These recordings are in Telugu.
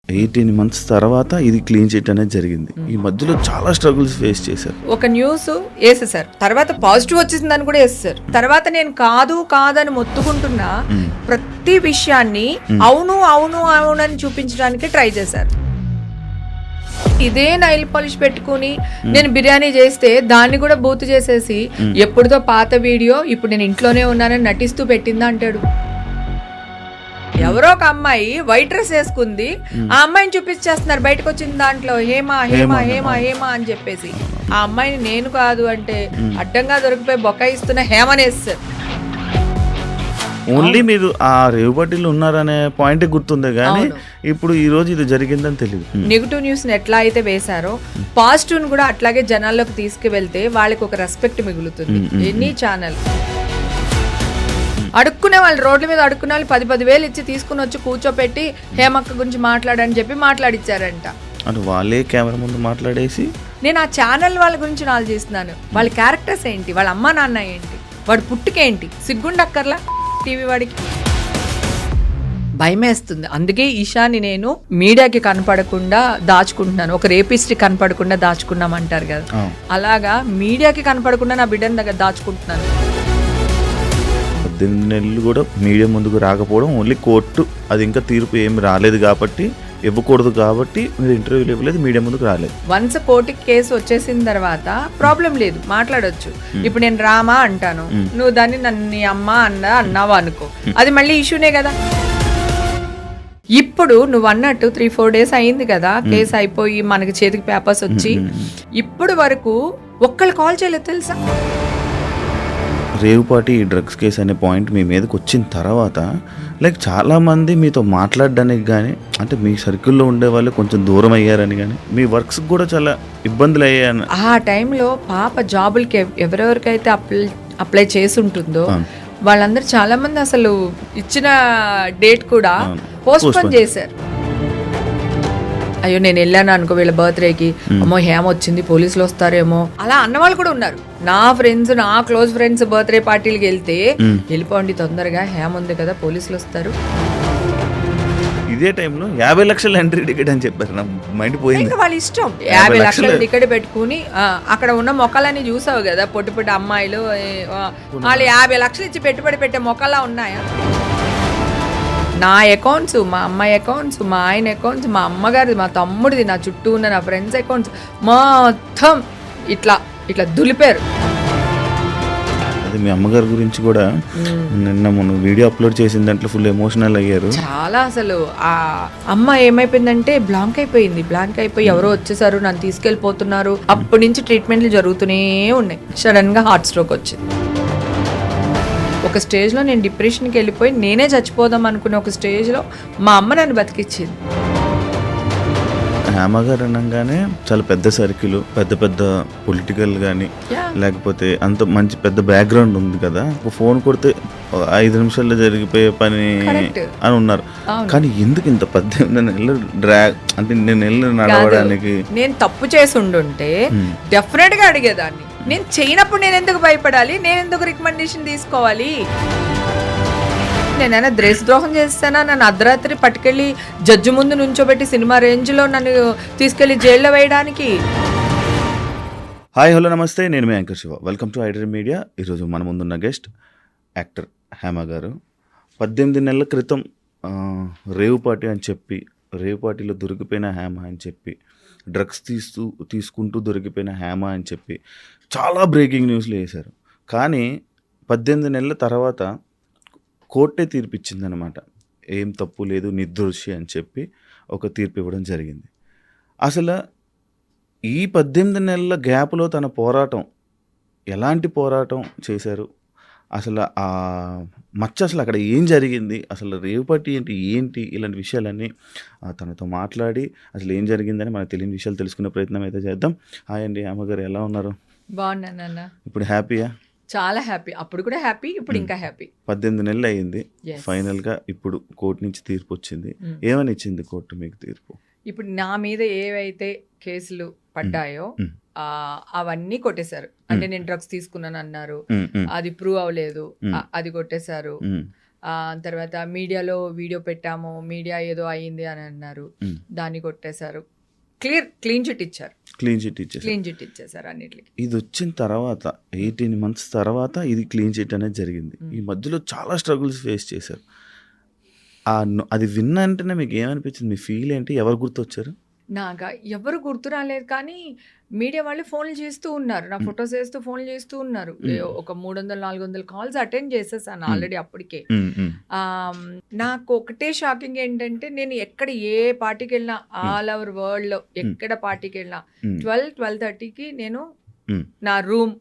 18 months తర్వాత ఇది క్లీన్ చిట్ అనేది జరిగింది. ఈ మధ్యలో చాలా స్ట్రగుల్స్ ఫేస్ చేశారు. ఒక న్యూస్ వేసేసారు, తర్వాత పాజిటివ్ వచ్చేసిందని కూడా వేసేసారు. తర్వాత నేను కాదని మొత్తుకుంటున్నా ప్రతి విషయాన్ని అవును అవును అవును అని చూపించడానికి ట్రై చేశారు. ఇదే నైల్ పాలిష్ పెట్టుకుని నేను బిర్యానీ చేస్తే దాన్ని కూడా బూత్ చేసేసి ఎప్పుడుతో పాత వీడియో ఇప్పుడు నేను ఇంట్లోనే ఉన్నానని నటిస్తూ పెట్టిందా అంటాడు. ఎవరో ఒక అమ్మాయి వైట్ డ్రెస్ వేసుకుంది, ఆ అమ్మాయిని చూపించేస్తున్నారు బయటకు వచ్చిన దాంట్లో హేమా హేమా హేమా హేమా అని చెప్పేసి. ఆ అమ్మాయిని నేను కాదు అంటే అడ్డంగా దొరికిపోయి బొకాయిస్తున్న హేమనేస్తారు. ఓన్లీ మీరు ఆ రేవుపట్టిలో ఉన్నారనే పాయింట్ గుర్తుందే కానీ ఇప్పుడు ఈ రోజు ఇది జరిగిందని తెలియదు. నెగిటివ్ న్యూస్ ని ఎట్లా అయితే వేశారో పాజిటివ్ కూడా అట్లాగే జనాల్లోకి తీసుకువెళ్తే వాళ్ళకి ఒక రెస్పెక్ట్ మిగులుతుంది. ఎనీ ఛానల్ అడుక్కునే వాళ్ళు, రోడ్ల మీద అడుక్కునే వాళ్ళు 10,000 ఇచ్చి తీసుకుని వచ్చి కూర్చోపెట్టి హేమక్క గురించి మాట్లాడని చెప్పి మాట్లాడిచ్చారంట. అంటే వాళ్ళే కెమెరా ముందు మాట్లాడేసి నేను ఆ ఛానల్ వాళ్ళ గురించి ఆలోచిస్తున్నాను. వాళ్ళ క్యారెక్టర్స్ ఏంటి, వాళ్ళ అమ్మా నాన్న ఏంటి, వాడు పుట్టుకేంటి, సిగ్గుండక్కర్లా టీవీ వాడికి. భయమేస్తుంది. అందుకే ఈషాని నేను మీడియాకి కనపడకుండా దాచుకుంటున్నాను. ఒక రేపిస్ట్కి కనపడకుండా దాచుకున్నామంటారు కదా, అలాగా మీడియాకి కనపడకుండా నా బిడ్డని దగ్గర దాచుకుంటున్నాను. 18 నెలలు కూడా మీడియా ముందుకు రాకపోవడం, ఓన్లీ కోర్టు అది ఇంకా తీర్పు ఏమి రాలేదు కాబట్టి ఇవ్వకూడదు కాబట్టి మీరు ఇంటర్వ్యూలు ఇవ్వలేదు, మీడియా ముందుకు రాలేదు. వన్స్ కోర్టుకి కేసు వచ్చేసిన తర్వాత ప్రాబ్లం లేదు, మాట్లాడొచ్చు. ఇప్పుడు నేను రామా అంటాను, నువ్వు దాన్ని నన్ను అమ్మ అన్నావా అనుకో, అది మళ్ళీ ఇష్యూనే కదా. ఇప్పుడు నువ్వు అన్నట్టు 3-4 days అయింది కదా కేసు అయిపోయి మనకి చేతికి పేపర్స్ వచ్చి, ఇప్పుడు వరకు ఒక్కళ్ళు కాల్ చేయలేదు తెలుసా. రేవుపాటి ఈ డ్రగ్స్ కేసు అనే పాయింట్ మీ మీదకి వచ్చిన తర్వాత లైక్ చాలామంది మీతో మాట్లాడడానికి కానీ, అంటే మీ సర్కిల్లో ఉండే వాళ్ళు కొంచెం దూరం అయ్యారని కానీ, మీ వర్క్స్ కూడా చాలా ఇబ్బందులు అయ్యాయని. ఆ టైంలో పాప జాబులకి ఎవరెవరికైతే అప్లై చేసి ఉంటుందో వాళ్ళందరూ చాలా మంది అసలు ఇచ్చిన డేట్ కూడా పోస్ట్పోన్ చేశారు. అయ్యో నేను వెళ్ళాను అనుకో వీళ్ళ బర్త్డేకి, అమ్మో హేమ వచ్చింది పోలీసులు వస్తారేమో అలా అన్నవాళ్ళు కూడా ఉన్నారు. నా ఫ్రెండ్స్, నా క్లోజ్ ఫ్రెండ్స్ బర్త్డే పార్టీలకి వెళ్తే వెళ్ళిపోండి తొందరగా, హేమ ఉంది కదా పోలీసులు వస్తారు. ఇదే టైంలో 50 లక్షల ఎంట్రీ టికెట్ అని చెప్పారు. నా మైండ్ పోయింది. వాళ్ళ ఇష్టం 50 లక్షల టికెట్ పెట్టుకుని అక్కడ ఉన్న మొక్కలని చూసావు కదా, పొట్టి పొట్టి అమ్మాయిలు వాళ్ళు 50 లక్షలు ఇచ్చి పెట్టుబడి పెట్టే మొక్కలా ఉన్నాయా? నా అకౌంట్స్, మా అమ్మాయి అకౌంట్స్, మా ఆయన అకౌంట్స్, మా అమ్మగారిది, మా తమ్ముడిది, నా చుట్టూ ఉన్న నా ఫ్రెండ్స్ అకౌంట్స్ మొత్తం ఇట్లా ఇట్లా దులిపారు. అది మీ అమ్మగారి గురించి కూడా నిన్న మనం వీడియో అప్లోడ్ చేసిన దాంట్లో ఫుల్ ఎమోషనల్ అయ్యారు. చాలా అసలు ఆ అమ్మ ఏమైపోయిందంటే బ్లాంక్ అయిపోయి ఎవరో వచ్చేసారు నన్ను తీసుకెళ్ళిపోతున్నారు. అప్పటి నుంచి ట్రీట్మెంట్లు జరుగుతూనే ఉన్నాయి. సడన్ గా హార్ట్ స్ట్రోక్ వచ్చింది. ఒక స్టేజ్లో నేను డిప్రెషన్కి వెళ్ళిపోయి నేనే చచ్చిపోదాం అనుకునే ఒక స్టేజ్లో మా అమ్మ నన్ను బతికిచ్చింది. హేమగారు అనగానే చాలా పెద్ద సర్కిల్, పెద్ద పొలిటికల్ కానీ లేకపోతే అంత మంచి పెద్ద బ్యాక్గ్రౌండ్ ఉంది కదా. ఒక ఫోన్ కొడితే 5 నిమిషాల్లో జరిగిపోయే పని అని ఉన్నారు. కానీ ఎందుకు ఇంత 18 నెలలు డ్రాగ్, అంటే నేను వెళ్ళి నడవడానికి నేను తప్పు చేసి ఉండుంటే డెఫినెట్ గా అడిగేదాన్ని. నేను చేయనప్పుడు నేను ఎందుకు భయపడాలి, నేను ఎందుకు రికమెండేషన్ తీసుకోవాలి? నేనైనా దేశద్రోహం చేస్తానా? నన్ను అర్ధరాత్రి పట్టుకెళ్ళి జడ్జి ముందు నుంచోబెట్టి సినిమా రేంజ్లో నన్ను తీసుకెళ్లి జైల్లో వేయడానికి. హాయ్ హలో నమస్తే, నేను మీ anchor Shiva. Welcome to iDream media. ఈరోజు మన ముందున్న గెస్ట్ యాక్టర్ హేమ గారు. 18 నెలల క్రితం రేవుపాటి అని చెప్పి, రేవుపాటిలో దొరికిపోయిన హేమ అని చెప్పి, డ్రగ్స్ తీసుకుంటూ దొరికిపోయిన హేమ అని చెప్పి చాలా బ్రేకింగ్ న్యూస్లు వేశారు. కానీ 18 నెలల తర్వాత కోర్టే తీర్పిచ్చిందనమాట. ఏం తప్పు లేదు, నిర్దోషి అని చెప్పి ఒక తీర్పు ఇవ్వడం జరిగింది. అసలు ఈ 18 నెలల గ్యాప్లో తన పోరాటం, ఎలాంటి పోరాటం చేశారు, అసలు ఆ మచ్చ అసలు అక్కడ ఏం జరిగింది, అసలు రేవుపాటి ఏంటి ఇలాంటి విషయాలన్నీ తనతో మాట్లాడి అసలు ఏం జరిగిందని మనకు తెలియని విషయాలు తెలుసుకునే ప్రయత్నం అయితే చేద్దాం. హాయ్ అండి, అమ్మగారు ఎలా ఉన్నారు? బాగున్నాను. ఇప్పుడు హ్యాపీయా? చాలా హ్యాపీ. అప్పుడు కూడా హ్యాపీ, ఇప్పుడు ఇంకా హ్యాపీ. 18 నెలలు అయింది. ఫైనల్గా ఇప్పుడు కోర్టు నుంచి తీర్పు వచ్చింది. ఏమని ఇచ్చింది కోర్టు మీకు తీర్పు? ఇప్పుడు నా మీద ఏవైతే కేసులు పడ్డాయో అవన్నీ కొట్టేశారు. అంటే నేను డ్రగ్స్ తీసుకున్నాను అన్నారు, అది ప్రూవ్ అవ్వలేదు, అది కొట్టేశారు. తర్వాత మీడియాలో వీడియో పెట్టాము, మీడియా ఏదో అయ్యింది అని అన్నారు, దాన్ని కొట్టేశారు. క్లీన్ చిట్ ఇచ్చారు. క్లీన్ చిట్ ఇచ్చేసారు అన్నిటికి. ఇది వచ్చిన తర్వాత 18 months తర్వాత ఇది క్లీన్ చిట్ అనేది జరిగింది. ఈ మధ్యలో చాలా స్ట్రగుల్స్ ఫేస్ చేశారు. అది విన్న వెంటనే మీకు ఏమనిపించింది? మీ ఫీల్ ఏంటి? ఎవరు గుర్తొచ్చారు? నాగా ఎవరు గుర్తు రాలేదు, కానీ మీడియా వాళ్ళు ఫోన్లు చేస్తూ ఉన్నారు, నా ఫొటోస్ వేస్తూ ఫోన్లు చేస్తూ ఉన్నారు. ఒక 300-400 కాల్స్ అటెండ్ చేసేసాను ఆల్రెడీ అప్పటికే. నాకు ఒకటే షాకింగ్ ఏంటంటే, నేను ఎక్కడ ఏ పార్టీకి వెళ్ళినా ఆల్ ఓవర్ వరల్డ్ లో ఎక్కడ పార్టీకి వెళ్ళినా 12-12:30కి నేను నా రూమ్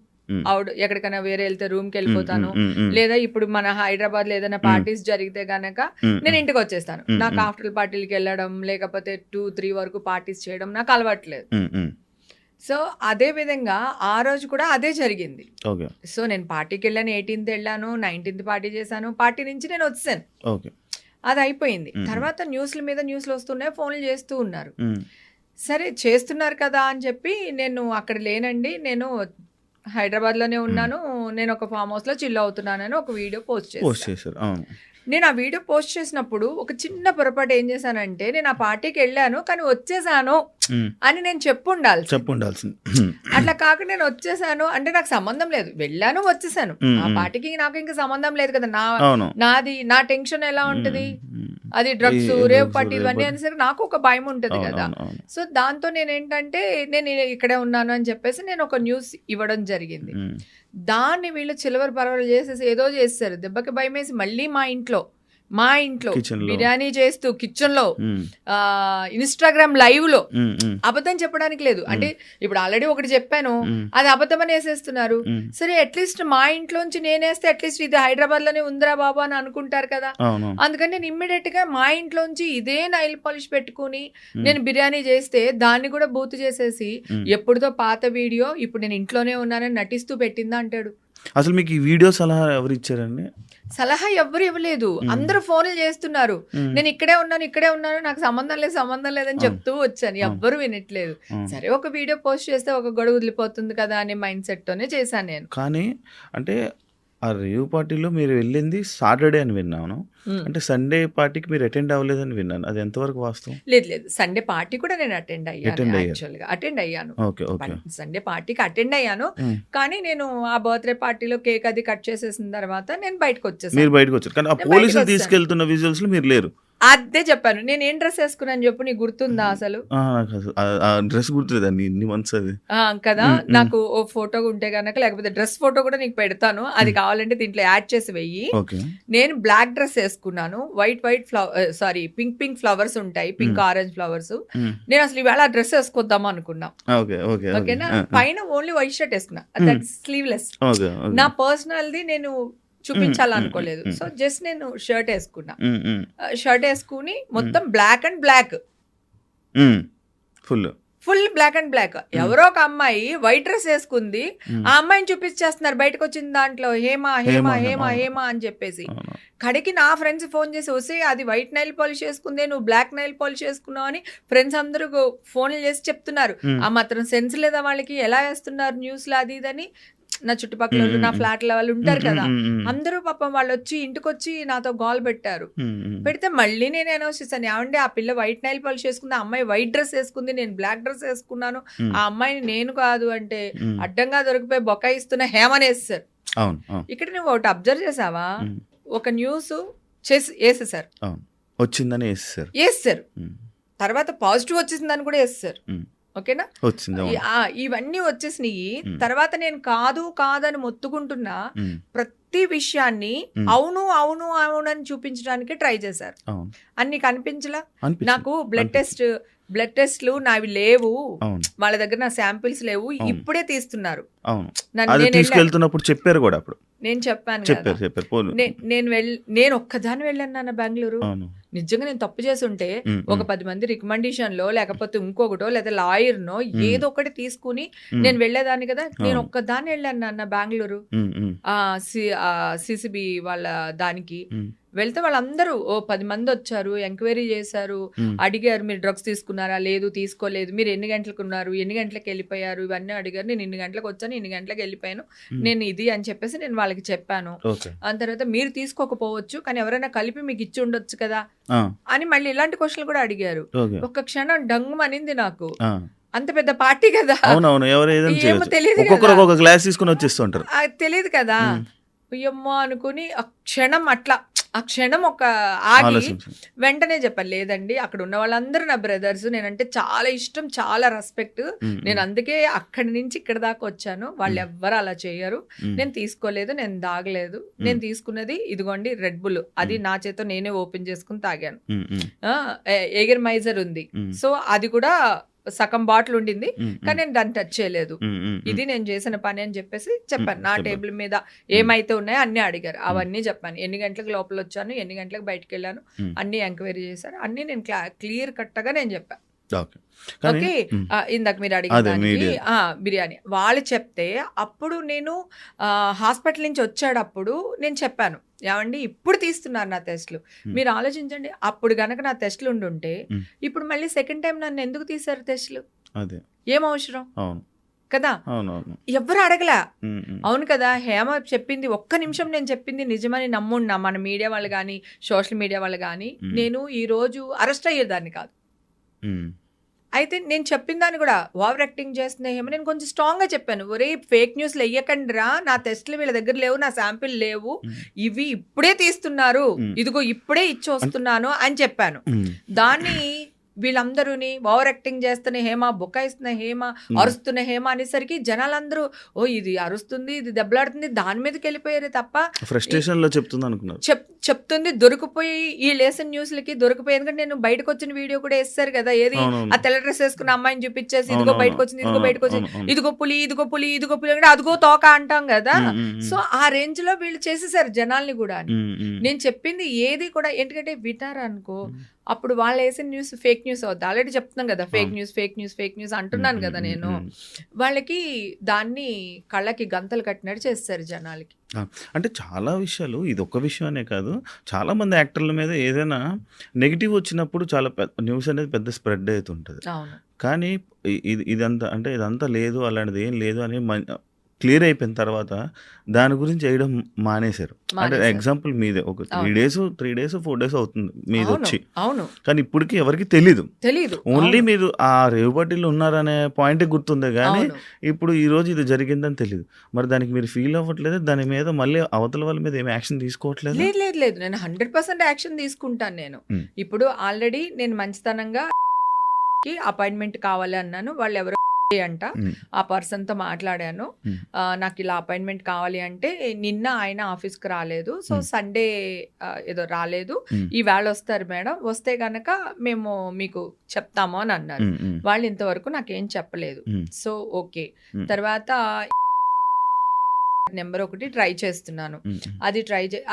ఎక్కడికైనా వేరే వెళ్తే రూమ్ కి వెళ్ళిపోతాను. లేదా ఇప్పుడు మన హైదరాబాద్ లో ఏదైనా పార్టీస్ జరిగితే గనక నేను ఇంటికి వచ్చేస్తాను. నాకు ఆఫ్టర్ పార్టీలకి వెళ్ళడం, లేకపోతే 2-3 వరకు పార్టీస్ చేయడం నాకు అలవాట్లేదు. సో అదే విధంగా ఆ రోజు కూడా అదే జరిగింది. సో నేను పార్టీకి వెళ్ళాను, 18th వెళ్ళాను, 19th పార్టీ చేశాను, పార్టీ నుంచి నేను వచ్చాను, అది అయిపోయింది. తర్వాత న్యూస్ల మీద న్యూస్లు వస్తున్నాయి, ఫోన్లు చేస్తూ ఉన్నారు. సరే చేస్తున్నారు కదా అని చెప్పి నేను అక్కడ లేనండి, నేను హైదరాబాద్ లోనే ఉన్నాను, నేను ఒక ఫామ్ హౌస్ లో చిల్ అవుతున్నానని ఒక వీడియో పోస్ట్ చేశాను. నేను ఆ వీడియో పోస్ట్ చేసినప్పుడు ఒక చిన్న పొరపాటు ఏం చేశానంటే, నేను ఆ పార్టీకి వెళ్ళాను కానీ వచ్చేసాను అని నేను చెప్పుండాల్సింది. అట్లా కాక నేను వచ్చేసాను అంటే నాకు సంబంధం లేదు, వెళ్ళాను వచ్చేసాను, ఆ పార్టీకి నాకు ఇంకా సంబంధం లేదు కదా. నా టెన్షన్ ఎలా ఉంటది, అది డ్రగ్స్, రేవ్ పార్టీ ఇవన్నీ అనేసరికి నాకు ఒక భయం ఉంటది కదా. సో దాంతో నేనేంటంటే నేను ఇక్కడే ఉన్నాను అని చెప్పేసి నేను ఒక న్యూస్ ఇవ్వడం జరిగింది. దాన్ని వీళ్ళు చిలవర పరవలు చేసేసి ఏదో చేస్తారు, దెబ్బకి భయం వేసి మళ్ళీ మా ఇంట్లో బిర్యానీ చేస్తూ కిచెన్ లో ఇన్స్టాగ్రామ్ లైవ్ లో అబద్ధం చెప్పడానికి లేదు. అంటే ఇప్పుడు ఆల్రెడీ ఒకటి చెప్పాను, అది అబద్ధం అని వేసేస్తున్నారు. సరే అట్లీస్ట్ మా ఇంట్లోంచి నేనేస్తే అట్లీస్ట్ ఇది హైదరాబాద్ లోనే ఉందిరా బాబా అని అనుకుంటారు కదా. అందుకని నేను ఇమ్మీడియట్ గా మా ఇంట్లోంచి ఇదే నైల్ పాలిష్ పెట్టుకుని నేను బిర్యానీ చేస్తే దాన్ని కూడా బూత్ చేసేసి ఎప్పుడుదో పాత వీడియో ఇప్పుడు నేను ఇంట్లోనే ఉన్నానని నటిస్తూ పెట్టిందా అంటాడు. అసలు మీకు ఈ వీడియో సలహా ఎవరు ఇచ్చారండి? సలహా ఎవ్వరు ఇవ్వలేదు, అందరూ ఫోన్లు చేస్తున్నారు, నేను ఇక్కడే ఉన్నాను, నాకు సంబంధం లేదని చెప్తూ వచ్చాను, ఎవ్వరు వినట్లేదు. సరే ఒక వీడియో పోస్ట్ చేస్తే ఒక గొడవ వదిలిపోతుంది కదా అనే మైండ్ సెట్ తోనే చేశాను నేను. కానీ అంటే ఆ రేవ్ పార్టీలో మీరు వెళ్ళింది సాటర్డే అని విన్నాను, అంటే సండే పార్టీకి మీరు అటెండ్ అవ్వలేదని విన్నాను, అది ఎంతవరకు వాస్తవం? లేదు, సండే పార్టీ కూడా నేను అటెండ్ అయ్యాను. సండే పార్టీకి అటెండ్ అయ్యాను, కానీ నేను ఆ బర్త్డే పార్టీలో కేక్ అది కట్ చేసేసిన తర్వాత నేను బయటకు వచ్చేసాను. కానీ ఆ పోలీసులు తీసుకెళ్తున్న విజువల్స్ లో మీరు లేరు. అదే చెప్పాను, నేను ఏం డ్రెస్ వేసుకున్నాను చెప్పు, నీకు గుర్తుందా? అసలు డ్రెస్ గుర్తులేదండి, ఇన్ని మంత్స్ అది కదా. నాకు ఓ ఫోటో ఉంటే గనక, లేకపోతే డ్రెస్ ఫోటో కూడా నీకు పెడతాను, అది కావాలంటే దీంట్లో యాడ్ చేసి వెయ్యి. నేను బ్లాక్ డ్రెస్ వేసుకున్నాను, పింక్ ఫ్లవర్స్ ఉంటాయి, పింక్ ఆరెంజ్ ఫ్లవర్స్. నేను అసలు ఇవాళ డ్రెస్ వేసుకొద్దాం అనుకున్నా, ఓకేనా. పైన ఓన్లీ వైట్ షర్ట్ వేసుకున్నా, దట్ స్లీవ్లెస్. నా పర్సనల్ది నేను చూపించాలనుకోలేదు, సో జస్ట్ నేను షర్ట్ వేసుకుని మొత్తం black and black, full black and black. ఎవరో ఒక అమ్మాయి వైట్ డ్రెస్ వేసుకుంది, ఆ అమ్మాయిని చూపించేస్తున్నారు బయటకు వచ్చిన దాంట్లో, హేమా హేమా హేమా హేమా అని చెప్పేసి. కడికి నా ఫ్రెండ్స్ ఫోన్ చేసి, వస్తే అది వైట్ నైల్ పాలిష్ వేసుకుందే, నువ్వు బ్లాక్ నైల్ పాలిష్ వేసుకున్నావు అని ఫ్రెండ్స్ అందరూ ఫోన్లు చేసి చెప్తున్నారు. ఆ మాత్రం సెన్స్ లేదా వాళ్ళకి, ఎలా వేస్తున్నారు న్యూస్ లో అది ఇదని. నా చుట్టుపక్కల నా ఫ్లాట్ల వాళ్ళు ఉంటారు కదా, అందరూ పాపం వాళ్ళు వచ్చి ఇంటికి వచ్చి నాతో గోల్ పెట్టారు. పెడితే మళ్ళీ నేను అనౌన్స్ చేశాను, ఏమంటే ఆ పిల్ల వైట్ నైల్ పాలిష్ వేసుకుంది, ఆ అమ్మాయి వైట్ డ్రెస్ వేసుకుంది, నేను బ్లాక్ డ్రెస్ వేసుకున్నాను, ఆ అమ్మాయిని నేను కాదు అంటే అడ్డంగా దొరికిపోయి బొకాయిస్తున్న హేమనేస్తారు. ఇక్కడ నువ్వు ఒకటి అబ్జర్వ్ చేసావా, ఒక న్యూస్ చేసి వేసేసారు, వచ్చిందని వేస్తారు, తర్వాత పాజిటివ్ వచ్చేసిందని కూడా వేస్తారు, ఓకేనా. ఇవన్నీ వచ్చేసినాయి. తర్వాత నేను కాదని మొత్తుకుంటున్నా ప్రతి విషయాన్ని అవును అని చూపించడానికి ట్రై చేశారు. అన్ని కనిపించలా నాకు. బ్లడ్ టెస్ట్లు నావి లేవు, వాళ్ళ దగ్గర నా శాంపిల్స్ లేవు, ఇప్పుడే తీస్తున్నారు. తీసుకెళ్తున్నప్పుడు చెప్పారు కూడా, అప్పుడు నేను చెప్పాను నేను ఒక్కదాన్ని వెళ్ళాను నాన్న బెంగళూరు. నిజంగా నేను తప్పు చేసి ఉంటే ఒక 10 మంది రికమెండేషన్ లో, లేకపోతే ఇంకొకటో లేదా లాయర్ నో ఏదో ఒకటి తీసుకుని నేను వెళ్ళేదాన్ని కదా. నేను ఒక్కదాన్ని వెళ్ళాను నాన్న బెంగళూరు, సిసిబి వాళ్ళ దానికి వెళ్తే వాళ్ళందరూ 10 మంది వచ్చారు, ఎంక్వైరీ చేశారు, అడిగారు మీరు డ్రగ్స్ తీసుకున్నారా, లేదు తీసుకోలేదు, మీరు ఎన్ని గంటలకు ఉన్నారు, ఎన్ని గంటలకు వెళ్ళిపోయారు, ఇవన్నీ అడిగారు. నేను ఇన్ని గంటలకు వచ్చాను, ఇన్ని గంటలకు వెళ్ళిపోయాను, నేను ఇది అని చెప్పేసి నేను వాళ్ళకి వాళ్ళకి చెప్పాను. ఓకే. ఆ తర్వాత మీరు తీసుకోకపోవచ్చు కానీ ఎవరైనా కలిపి మీకు ఇచ్చి ఉండొచ్చు కదా ఆ, అని మళ్ళీ ఇలాంటి క్వశ్చన్లు కూడా అడిగారు. ఓకే. ఒక్క క్షణం డంగు అనింది నాకు. ఆ, అంత పెద్ద పార్టీ కదా, అవునవును, ఎవరు ఏదైనా ఏమో చేయొచ్చు. తెలియదు ఒక్కొక్కరు కదా. ఒక్కొక్క గ్లాస్ తీసుకుని వచ్చేస్తుంటారు. తెలియదు కదా. ఉమ్. అయ్యమ్మో అనుకుని ఆ క్షణం ఒక ఆగి ఆలోచించు. వెంటనే చెప్పాను, లేదండి అక్కడ ఉన్న వాళ్ళందరూ నా బ్రదర్స్, నేనంటే చాలా ఇష్టం, చాలా రెస్పెక్ట్, నేను అందుకే అక్కడి నుంచి ఇక్కడ దాకా వచ్చాను, వాళ్ళు ఎవ్వరు అలా చేయరు, నేను తీసుకోలేదు, నేను తాగలేదు, నేను తీసుకున్నది ఇదిగోండి రెడ్ బుల్, అది నా చేత నేనే ఓపెన్ చేసుకుని తాగాను. ఎగర్ మైజర్ ఉంది, సో అది కూడా సగం బాటిల్ ఉండింది కానీ నేను దాన్ని టచ్ చేయలేదు, ఇది నేను చేసిన పని అని చెప్పేసి చెప్పాను. నా టేబుల్ మీద ఏమైతే ఉన్నాయో అన్ని అడిగారు, అవన్నీ చెప్పాను. ఎన్ని గంటలకు లోపల వచ్చాను, ఎన్ని గంటలకు బయటకు వెళ్ళాను, అన్ని ఎంక్వైరీ చేశారు, అన్ని నేను క్లియర్ కట్గా నేను చెప్పాను. ఓకే, ఇందాక మీరు అడిగిన బిర్యానీ వాళ్ళు చెప్తే అప్పుడు నేను హాస్పిటల్ నుంచి వచ్చేటప్పుడు నేను చెప్పాను, ఏమండి ఇప్పుడు తీస్తున్నారు నా టెస్ట్లు, మీరు ఆలోచించండి, అప్పుడు గనక నా టెస్ట్లు ఉండుంటే ఇప్పుడు మళ్ళీ సెకండ్ టైం నన్ను ఎందుకు తీశారు టెస్ట్లు, ఏం అవసరం కదా, ఎవ్వరు అడగలా. అవును కదా, హేమ చెప్పింది ఒక్క నిమిషం నేను చెప్పింది నిజమని నమ్మున్నా మన మీడియా వాళ్ళు కానీ సోషల్ మీడియా వాళ్ళు కానీ, నేను ఈ రోజు అరెస్ట్ అయ్యేదాన్ని కాదు. అయితే నేను చెప్పిన దాన్ని కూడా ఓవర్ యాక్టింగ్ చేస్తున్నా ఏమో, నేను కొంచెం స్ట్రాంగ్ గా చెప్పాను, ఒరే ఫేక్ న్యూస్లు వెయ్యకండి రా, నా టెస్ట్లు వీళ్ళ దగ్గర లేవు, నా శాంపిల్ లేవు, ఇవి ఇప్పుడే తీస్తున్నారు, ఇదిగో ఇప్పుడే ఇచ్చి వస్తున్నాను అని చెప్పాను. దాన్ని వీళ్ళందరూని ఓవర్ యాక్టింగ్ చేస్తున్న హేమ, బొక్కాయిస్తున్న హేమ, అరుస్తున్న హేమ అనేసరికి జనాలందరూ ఓ ఇది అరుస్తుంది, ఇది దెబ్బలాడుతుంది, దాని మీదకి వెళ్ళిపోయారు తప్ప ఫ్రస్ట్రేషన్ లో చెప్తుంది అనుకున్నారు. చెప్తుంది దొరికిపోయి ఈ లేసన్ న్యూస్లకి దొరికిపోయి, ఎందుకంటే నేను బయటకు వచ్చిన వీడియో కూడా వేస్తారు కదా, ఏది ఆ తెల్ల డ్రెస్ వేసుకున్న అమ్మాయిని చూపించేసి ఇదిగో బయటకు వచ్చింది, ఇదిగో బయటకు వచ్చింది, ఇదిగో పులి, ఇదిగో పులి, ఇదిగో పులి అంటే అదిగో తోక అంటాం కదా. సో ఆ రేంజ్ లో వీళ్ళు చేసేసారు జనాల్ని కూడా. నేను చెప్పింది ఏది కూడా ఎందుకంటే వింటారు అనుకో, అప్పుడు వాళ్ళు వేసిన న్యూస్ ఫేక్ న్యూస్ అవుతుంది. ఆల్రెడీ చెప్తున్నాం కదా, fake news fake news fake news అంటున్నాను కదా నేను. వాళ్ళకి దాన్ని కళ్ళకి గంతలు కట్టినట్టు చేస్తారు జనాలకి. అంటే చాలా విషయాలు, ఇది ఒక్క విషయం అనే కాదు, చాలా మంది యాక్టర్ల మీద ఏదైనా నెగిటివ్ వచ్చినప్పుడు చాలా న్యూస్ అనేది పెద్ద స్ప్రెడ్ అవుతుంటుంది. కానీ ఇదంతా అంటే ఇదంతా లేదు, అలాంటిది ఏం లేదు అని క్లియర్ అయిపోయిన తర్వాత దాని గురించి వేయడం మానేశారు. అంటే ఎగ్జాంపుల్ మీదే ఒక 3 days 4 days అవుతుంది మీద వచ్చి, కానీ ఇప్పటికి ఎవరికి తెలీదు, ఓన్లీ మీరు ఆ రేవు పార్టీలో ఉన్నారనే పాయింట్ గుర్తుందే కానీ ఇప్పుడు ఈ రోజు ఇది జరిగిందని తెలియదు. మరి దానికి మీరు ఫీల్ అవ్వట్లేదు, దాని మీద మళ్ళీ అవతల వాళ్ళ మీద ఏమి యాక్షన్ తీసుకోవట్లేదు? లేదు, నేను 100% యాక్షన్ తీసుకుంటాను. నేను ఇప్పుడు ఆల్రెడీ నేను మంచితనంగా అపాయింట్మెంట్ కావాలి అన్నాను, వాళ్ళు ఎవరో అంట ఆ పర్సన్ తో మాట్లాడాను, నాకు ఇలా అపాయింట్మెంట్ కావాలి అంటే నిన్న ఆయన ఆఫీస్కి రాలేదు, సో సండే ఏదో రాలేదు, ఈ వేళ వస్తారు మేడం, వస్తే గనక మేము మీకు చెప్తాము అని అన్నారు. వాళ్ళు ఇంతవరకు నాకేం చెప్పలేదు. సో ఓకే, తర్వాత నెంబర్ ఒకటి ట్రై చేస్తున్నాను,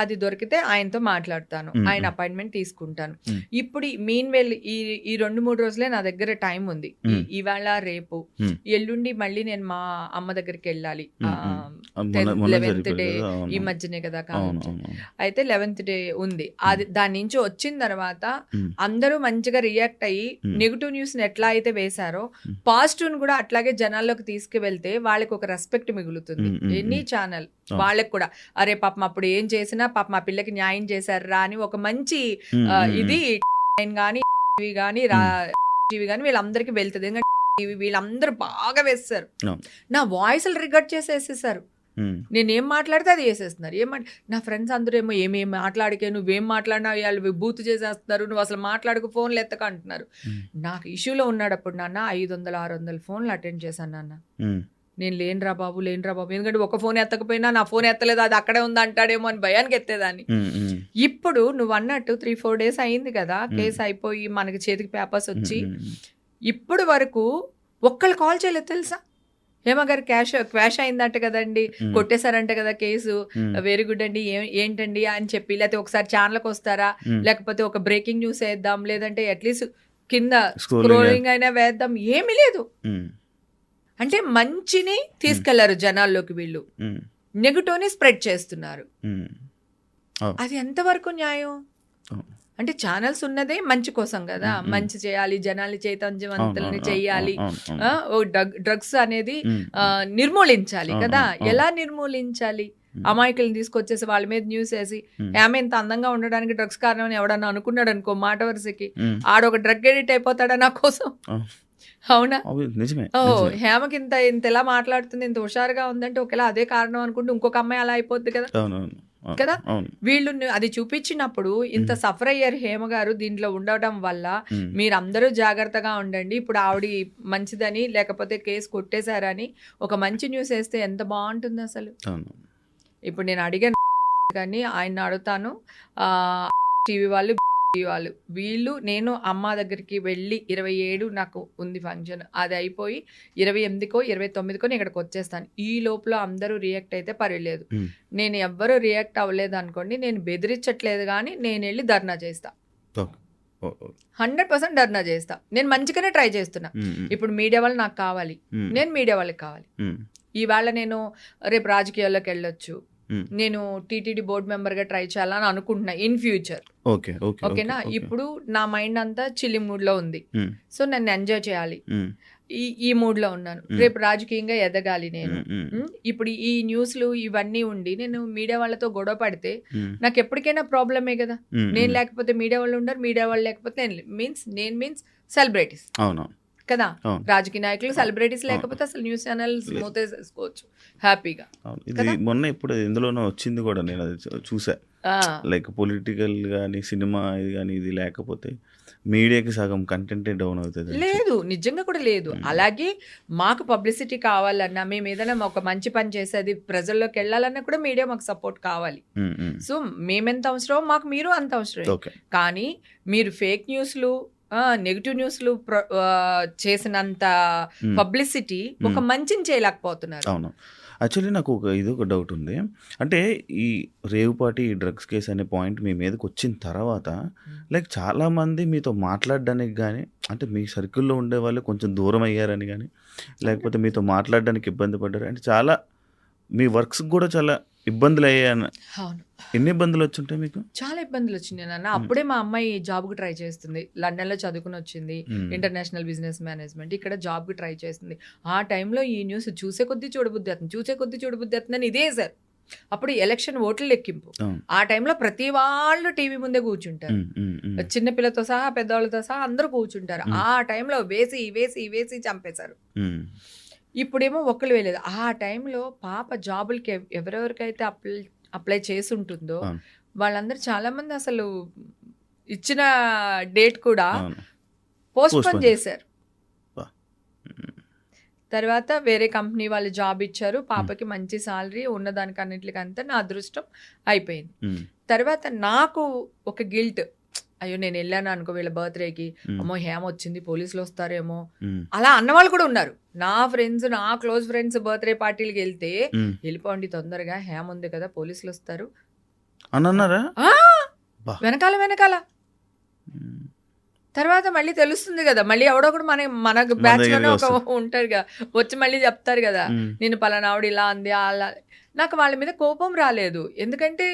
అది దొరికితే ఆయనతో మాట్లాడతాను, ఆయన అపాయింట్మెంట్ తీసుకుంటాను. ఇప్పుడు మీన్ వెల్ ఈ 2-3 రోజులే నా దగ్గర టైం ఉంది. ఇవాళ రేపు ఎల్లుండి మళ్ళీ నేను మా అమ్మ దగ్గరికి వెళ్ళాలి, 11th డే ఈ మధ్యనే కదా కావచ్చు. అయితే 11th డే ఉంది, అది దాని నుంచి వచ్చిన తర్వాత అందరూ మంచిగా రియాక్ట్ అయ్యి నెగిటివ్ న్యూస్ ఎట్లా అయితే వేశారో పాజిటివ్ కూడా అట్లాగే జనాల్లోకి తీసుకువెళ్తే వాళ్ళకి ఒక రెస్పెక్ట్ మిగులుతుంది. ఎన్ని ఛానల్ వాళ్ళకి కూడా అరే పాపం అప్పుడు ఏం చేసినా పాపం మా పిల్లకి న్యాయం చేశారా అని ఒక మంచి ఇది కానీ వీళ్ళందరికీ వెళ్తుంది. ఎందుకంటే వీళ్ళందరూ బాగా వేస్తారు, నా వాయిస్ రికార్డ్ చేసేసేసారు, నేనేం మాట్లాడితే అది వేసేస్తున్నారు. నా ఫ్రెండ్స్ అందరూ ఏమో ఏమేమి మాట్లాడికే, నువ్వేం మాట్లాడినా వాళ్ళు బూత్ చేసేస్తున్నారు, నువ్వు అసలు మాట్లాడుకు ఫోన్లు ఎత్తక అంటున్నారు. నాకు ఇష్యూలో ఉన్నాడప్పుడు నాన్న 500-600 ఫోన్లు అటెండ్ చేశాను నాన్న. నేను లేనురా బాబు, ఎందుకంటే ఒక ఫోన్ ఎత్తకపోయినా నా ఫోన్ ఎత్తలేదు, అది అక్కడే ఉంది అంటాడేమో అని భయానికి ఎత్తేదాన్ని. ఇప్పుడు నువ్వు అన్నట్టు 3-4 days అయింది కదా కేసు అయిపోయి మనకి చేతికి పేపర్స్ వచ్చి, ఇప్పుడు వరకు ఒక్కళ్ళు కాల్ చేయలేదు తెలుసా. హేమగారు క్వాష్ అయిందంట కదండి, కొట్టేశారంట కదా కేసు, వెరీ గుడ్ అండి, ఏంటండి అని చెప్పి, లేకపోతే ఒకసారి ఛానల్కి వస్తారా, లేకపోతే ఒక బ్రేకింగ్ న్యూస్ వేద్దాం, లేదంటే అట్లీస్ట్ కింద స్క్రోలింగ్ అయినా వేద్దాం, ఏమీ లేదు. అంటే మంచిని తీసుకెళ్లారు జనాల్లోకి, వీళ్ళు నెగటివ్ని స్ప్రెడ్ చేస్తున్నారు. అది ఎంతవరకు న్యాయం? అంటే ఛానల్స్ ఉన్నదే మంచి కోసం కదా, మంచి చేయాలి, జనాల్ని చైతన్యవంతుల్ని చేయాలి, డ్రగ్స్ అనేది నిర్మూలించాలి కదా. ఎలా నిర్మూలించాలి? అమాయకులను తీసుకొచ్చేసి వాళ్ళ మీద న్యూస్ వేసి ఆమె ఇంత అందంగా ఉండడానికి డ్రగ్స్ కారణం అని ఎవడన్నా అనుకున్నాడు అనుకో మాట వరుసకి ఆడొక డ్రగ్ ఎడిట్ అయిపోతాడా నా కోసం? అవునా? నిజమే. ఓ హేమకి ఇంత ఎలా మాట్లాడుతుంది, ఇంత హుషారుగా ఉందంటే ఒకవేళ అదే కారణం అనుకుంటే ఇంకొక అమ్మాయి అలా అయిపోద్ది కదా కదా. వీళ్ళు అది చూపించినప్పుడు ఇంత సఫర్ అయ్యారు హేమ గారు దీంట్లో ఉండటం వల్ల. మీరందరూ జాగ్రత్తగా ఉండండి, ఇప్పుడు ఆవిడ మంచిదని లేకపోతే కేసు కొట్టేశారని ఒక మంచి న్యూస్ వేస్తే ఎంత బాగుంటుంది అసలు. ఇప్పుడు నేను అడిగాను కానీ ఆయన అడుగుతాను, టీవీ వాళ్ళు వీళ్ళు నేను అమ్మ దగ్గరికి వెళ్ళి 27 నాకు ఉంది ఫంక్షన్, అది అయిపోయి 28కో 29కో నేను ఇక్కడికి వచ్చేస్తాను. ఈ లోపల అందరూ రియాక్ట్ అయితే పర్వాలేదు, నేను ఎవ్వరూ రియాక్ట్ అవ్వలేదు అనుకోండి, నేను బెదిరించట్లేదు కానీ నేను వెళ్ళి ధర్నా చేస్తా, 100% ధర్నా చేస్తా. నేను మంచిగానే ట్రై చేస్తున్నా. ఇప్పుడు మీడియా వాళ్ళు నాకు కావాలి, నేను మీడియా వాళ్ళకి కావాలి. ఈవేళ నేను రేపు రాజకీయాల్లోకి వెళ్ళొచ్చు, నేను టీటీడీ బోర్డు మెంబర్ గా ట్రై చేయాలని అనుకుంటున్నా ఇన్ ఫ్యూచర్. ఓకేనా? ఇప్పుడు నా మైండ్ అంతా చిల్లి మూడ్ లో ఉంది, సో నన్ను ఎంజాయ్ చేయాలి, ఈ మూడ్ లో ఉన్నాను. రేపు రాజకీయంగా ఎదగాలి నేను. ఇప్పుడు ఈ న్యూస్లు ఇవన్నీ ఉండి నేను మీడియా వాళ్ళతో గొడవ పడితే నాకు ఎప్పటికైనా ప్రాబ్లమే కదా. నేను లేకపోతే మీడియా వాళ్ళు ఉండరు, మీడియా వాళ్ళు లేకపోతే నేను మీన్స్ సెలబ్రిటీస్ కదా. రాజకీయ నాయకులు సెలబ్రిటీస్ లేకపోతే అసలు న్యూస్ ఛానల్స్ మూతేసుకోవచ్చు హ్యాపీగా. ఇది మొన్న ఇప్పుడు ఎందులోనో వచ్చింది కూడా, నేను అది చూసా. లైక్ పొలిటికల్ కానీ సినిమా ఇది కానీ ఇది లేకపోతే మీడియాకి సగం కంటెంటే డౌన్ అవుతుంది. లేదు, నిజంగా కూడా లేదు. అలాగే మాకు పబ్లిసిటీ కావాలన్నా, మేము ఏదైనా ఒక మంచి పని చేసేది ప్రజల్లోకి వెళ్ళాలన్నా కూడా మీడియా మాకు సపోర్ట్ కావాలి. సో మేమెంత అవసరం మాకు మీరు అంత అవసరం. కానీ మీరు ఫేక్ న్యూస్లు నెగిటివ్ న్యూస్లు చేసినంత పబ్లిసిటీ ఒక మంచిని చేయలేకపోతున్నారు. అవును. యాక్చువల్లీ నాకు ఒక డౌట్ ఉంది. అంటే ఈ రేవుపాటి డ్రగ్స్ కేసు అనే పాయింట్ మీ మీదకి వచ్చిన తర్వాత లైక్ చాలామంది మీతో మాట్లాడడానికి కానీ, అంటే మీ సర్కిల్లో ఉండే వాళ్ళు కొంచెం దూరం అయ్యారని కానీ, లేకపోతే మీతో మాట్లాడడానికి ఇబ్బంది పడ్డారు అంటే, చాలా మీ వర్క్స్ కూడా చాలా ఇబ్బందులు అయ్యాయన్న. అవును. ఎన్ని ఇబ్బందులు వచ్చుంటాయి మీకు? చాలా ఇబ్బందులు వచ్చినాయి నాన్న. అప్పుడే మా అమ్మాయి జాబ్కి ట్రై చేస్తుంది, లండన్లో చదువుకుని వచ్చింది, ఇంటర్నేషనల్ బిజినెస్ మేనేజ్మెంట్, ఇక్కడ జాబ్కి ట్రై చేస్తుంది. ఆ టైంలో ఈ న్యూస్ చూసే కొద్దీ చూడబుద్ధి అవుతుందని ఇదే సార్. అప్పుడు ఎలక్షన్ ఓట్ల లెక్కింపు, ఆ టైంలో ప్రతి వాళ్ళు టీవీ ముందే కూర్చుంటారు, చిన్నపిల్లతో సహా పెద్దవాళ్ళతో సహా అందరూ కూర్చుంటారు. ఆ టైంలో వేసి చంపేశారు. ఇప్పుడేమో ఒక్కరు వేయలేదు. ఆ టైంలో పాప జాబులకి ఎవరెవరికైతే అప్లై చేసి ఉంటుందో వాళ్ళందరూ చాలా మంది అసలు ఇచ్చిన డేట్ కూడా పోస్ట్పోన్ చేశారు. తర్వాత వేరే కంపెనీ వాళ్ళు జాబ్ ఇచ్చారు, పాపకి మంచి సాలరీ ఉన్నదానికి అన్నింటికంతా నా అదృష్టం అయిపోయింది. తర్వాత నాకు ఒక గిల్ట్, అయ్యో నేను వెళ్ళాను అనుకో వీళ్ళ బర్త్డేకి, అమ్మో హేమ వచ్చింది పోలీసులు వస్తారేమో అలా అన్నవాళ్ళు కూడా ఉన్నారు. నా ఫ్రెండ్స్, నా క్లోజ్ ఫ్రెండ్స్ బర్త్డే పార్టీలకి వెళ్తే వెళ్ళిపోండి తొందరగా, హేమ ఉంది కదా పోలీసులు వస్తారు అన్నారా వెనకాల. తర్వాత మళ్ళీ తెలుస్తుంది కదా, మళ్ళీ ఎవడో కూడా మన బ్యాచ్ లోనే ఒక ఉంటారు కదా, వచ్చి మళ్ళీ చెప్తారు కదా నేను పలానా ఆవిడ ఇలా అంది అలా. నాకు వాళ్ళ మీద కోపం రాలేదు, ఎందుకంటే